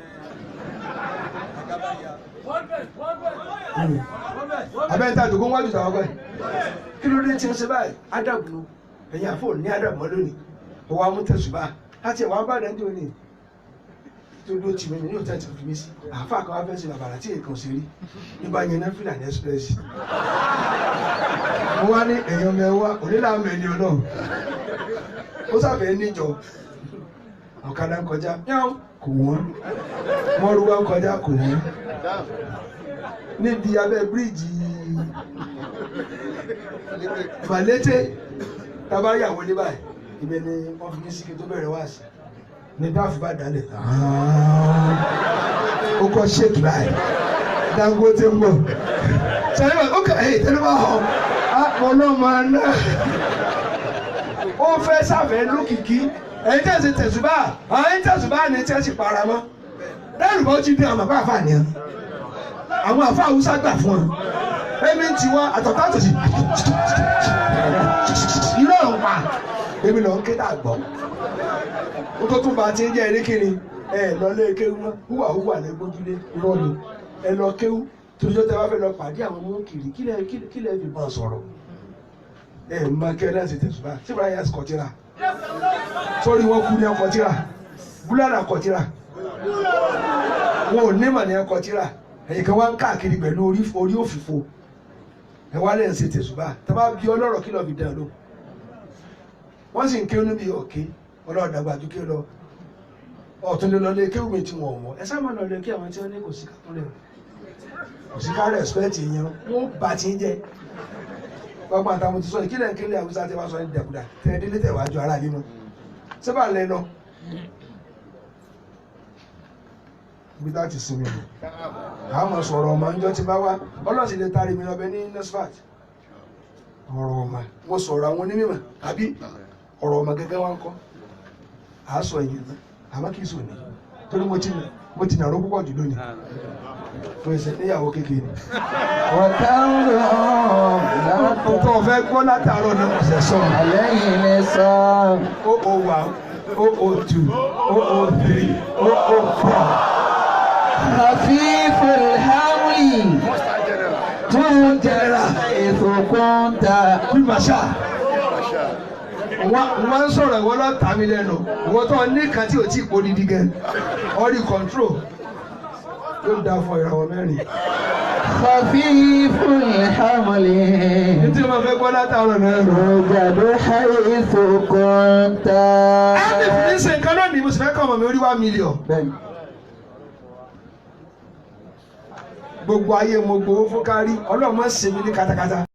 abẹ́ntà tó kún wájú tàwọn báyìí kí ló dé tí ń ṣe báyìí ádàbùnú ẹ̀yìn àfọ̀ ní ádàbùmọ́ lónìí ọwọ́ amútẹ̀sùbá láti ẹ̀wọ̀n abáàdàn tó ní tó ló ti mẹ́rin ní òtẹ́ ti fi mí sí àáfà kan wá fẹ́ sí bàbàrà tí èkó ṣe rí nígbà yẹn náà fìlà ní express mo wá ní èèyàn mẹ́wàá onílà mẹ́ni ọlọ́run ó sábẹ́ níjọ ọ̀kadà ń kọjá kò wọ́n mọ́rúwá ń kọjá kò wọ́n níbi abẹ́ bíríìjì Màlété tábà yàwó ní báyìí ibẹ̀ ni wọ́n fi ní síkì tó bẹ̀rẹ̀ wá sí ní dáàfù bá dálẹ̀ ó kọ́ ṣéèkì báyìí Dangote ń bọ̀ sẹ́yìn ó kà ẹ̀ tẹ́lẹ̀ bá họ ọlọ́mọ náà ó fẹ́ sáfẹ́ lókìkí ẹ̀yin tẹ̀sí tẹ̀sùbá ẹ̀yin tẹ̀sùbá ni tẹ̀sí paramọ́ lẹ́nu bó ti dín àwọn àbá àfà nìyẹn àwọn àfà Haúsá gbà fún ọ èmi ń tiwa àtọ̀tọ̀ àtọ̀sí irú ọ̀hún pa èmi lọ ń ké dà gbọ́ ó tó tún bá ti ń jẹ́ erékèrè ẹ lọ lé kéwú mọ́ húwà lẹ́gbójúlé irọ́ ni ẹ lọ kéwú tójó tẹ bá fẹ́ lọ pàdé àwọn ọmọ kiri kílẹ̀ fi bá sọ̀rọ̀ ẹ máa kẹ́ náà sì tẹ̀sùbá tí bá yà kọ̀tíra sórí wọn kú ní ọkọ̀tíra búlára kọ̀tíra wọn ò ní mà ní ọkọ̀tíra ẹ̀yìn kan wá ń káàkiri pẹ̀lú orí òfìfo ẹ wá lẹ́yìn sí tẹ̀sùbá tá bá bí ọlọ́rọ̀ kí lọ́ọ́ fi dàn ló wọ́n sì ń ké níbi òkè ọlọ́rọ̀ dàgbà ju ké lọ ọ̀tún lé lọ lé kéwù mi tí wọ́n wọ́n ẹ sábà lọ lé kí àwọn tí wọ́n ní kò sí kápúlẹ̀ kò sí ká rẹ̀spẹ̀tì yẹn wọ́n bá ti ń jẹ́ gbogbo àtàwọn ti sọ kí lẹ́yìn kílẹ̀ àwùjọ àti wàá sọ ní dẹ̀kúdà tẹ̀ délé tẹ̀ wájú ara yìí mọ́ sábà lẹ́ lọ ibi tá ti sinmi lò àwọn sọ̀rọ̀ ọmọ ńjọ́ ti bá wá ọlọ́sìn lè tarí mi lọ́bẹ̀ ní NSFAT ọ̀rọ̀ ọmọ mo sọ̀rọ̀ àwọn onímọ̀ àbí ọ̀rọ̀ ọmọ gẹ́gẹ́ wá ń kọ́ àásọ ẹ̀yìn náà àmọ́ kì í sọ ní torí mo ti nàró púpọ̀ jù lónìí fún ẹsẹ̀ níyàwó kékeré tó fẹ́ gbọ́ látàárọ̀ náà ọ̀sẹ̀ sọ عليه الصلاة 001 002 003 004 خفيف الحمل تنجر حيث كنت bí màṣá wọ́n ń sọ̀rọ̀ ìwọ lọ́ọ́ tà mí lẹ́nu ìwọ tó ní kan tí ò tí ì pò dídí gan ọ̀rí control yóò dá fún ìràwọ̀ mẹ́rin. خفيف الحمل nítorí wọn fẹ́ gbọ́ látàárọ̀ náà. تنجر حيث كنت. ẹni fún mi ṣe nǹkan lónìí mo sì fẹ́ kọ́ ọmọ mi orí 1 million. gbogbo ayé mo gbowó fún kárí ọlọ́run má ṣe mí ní katakata.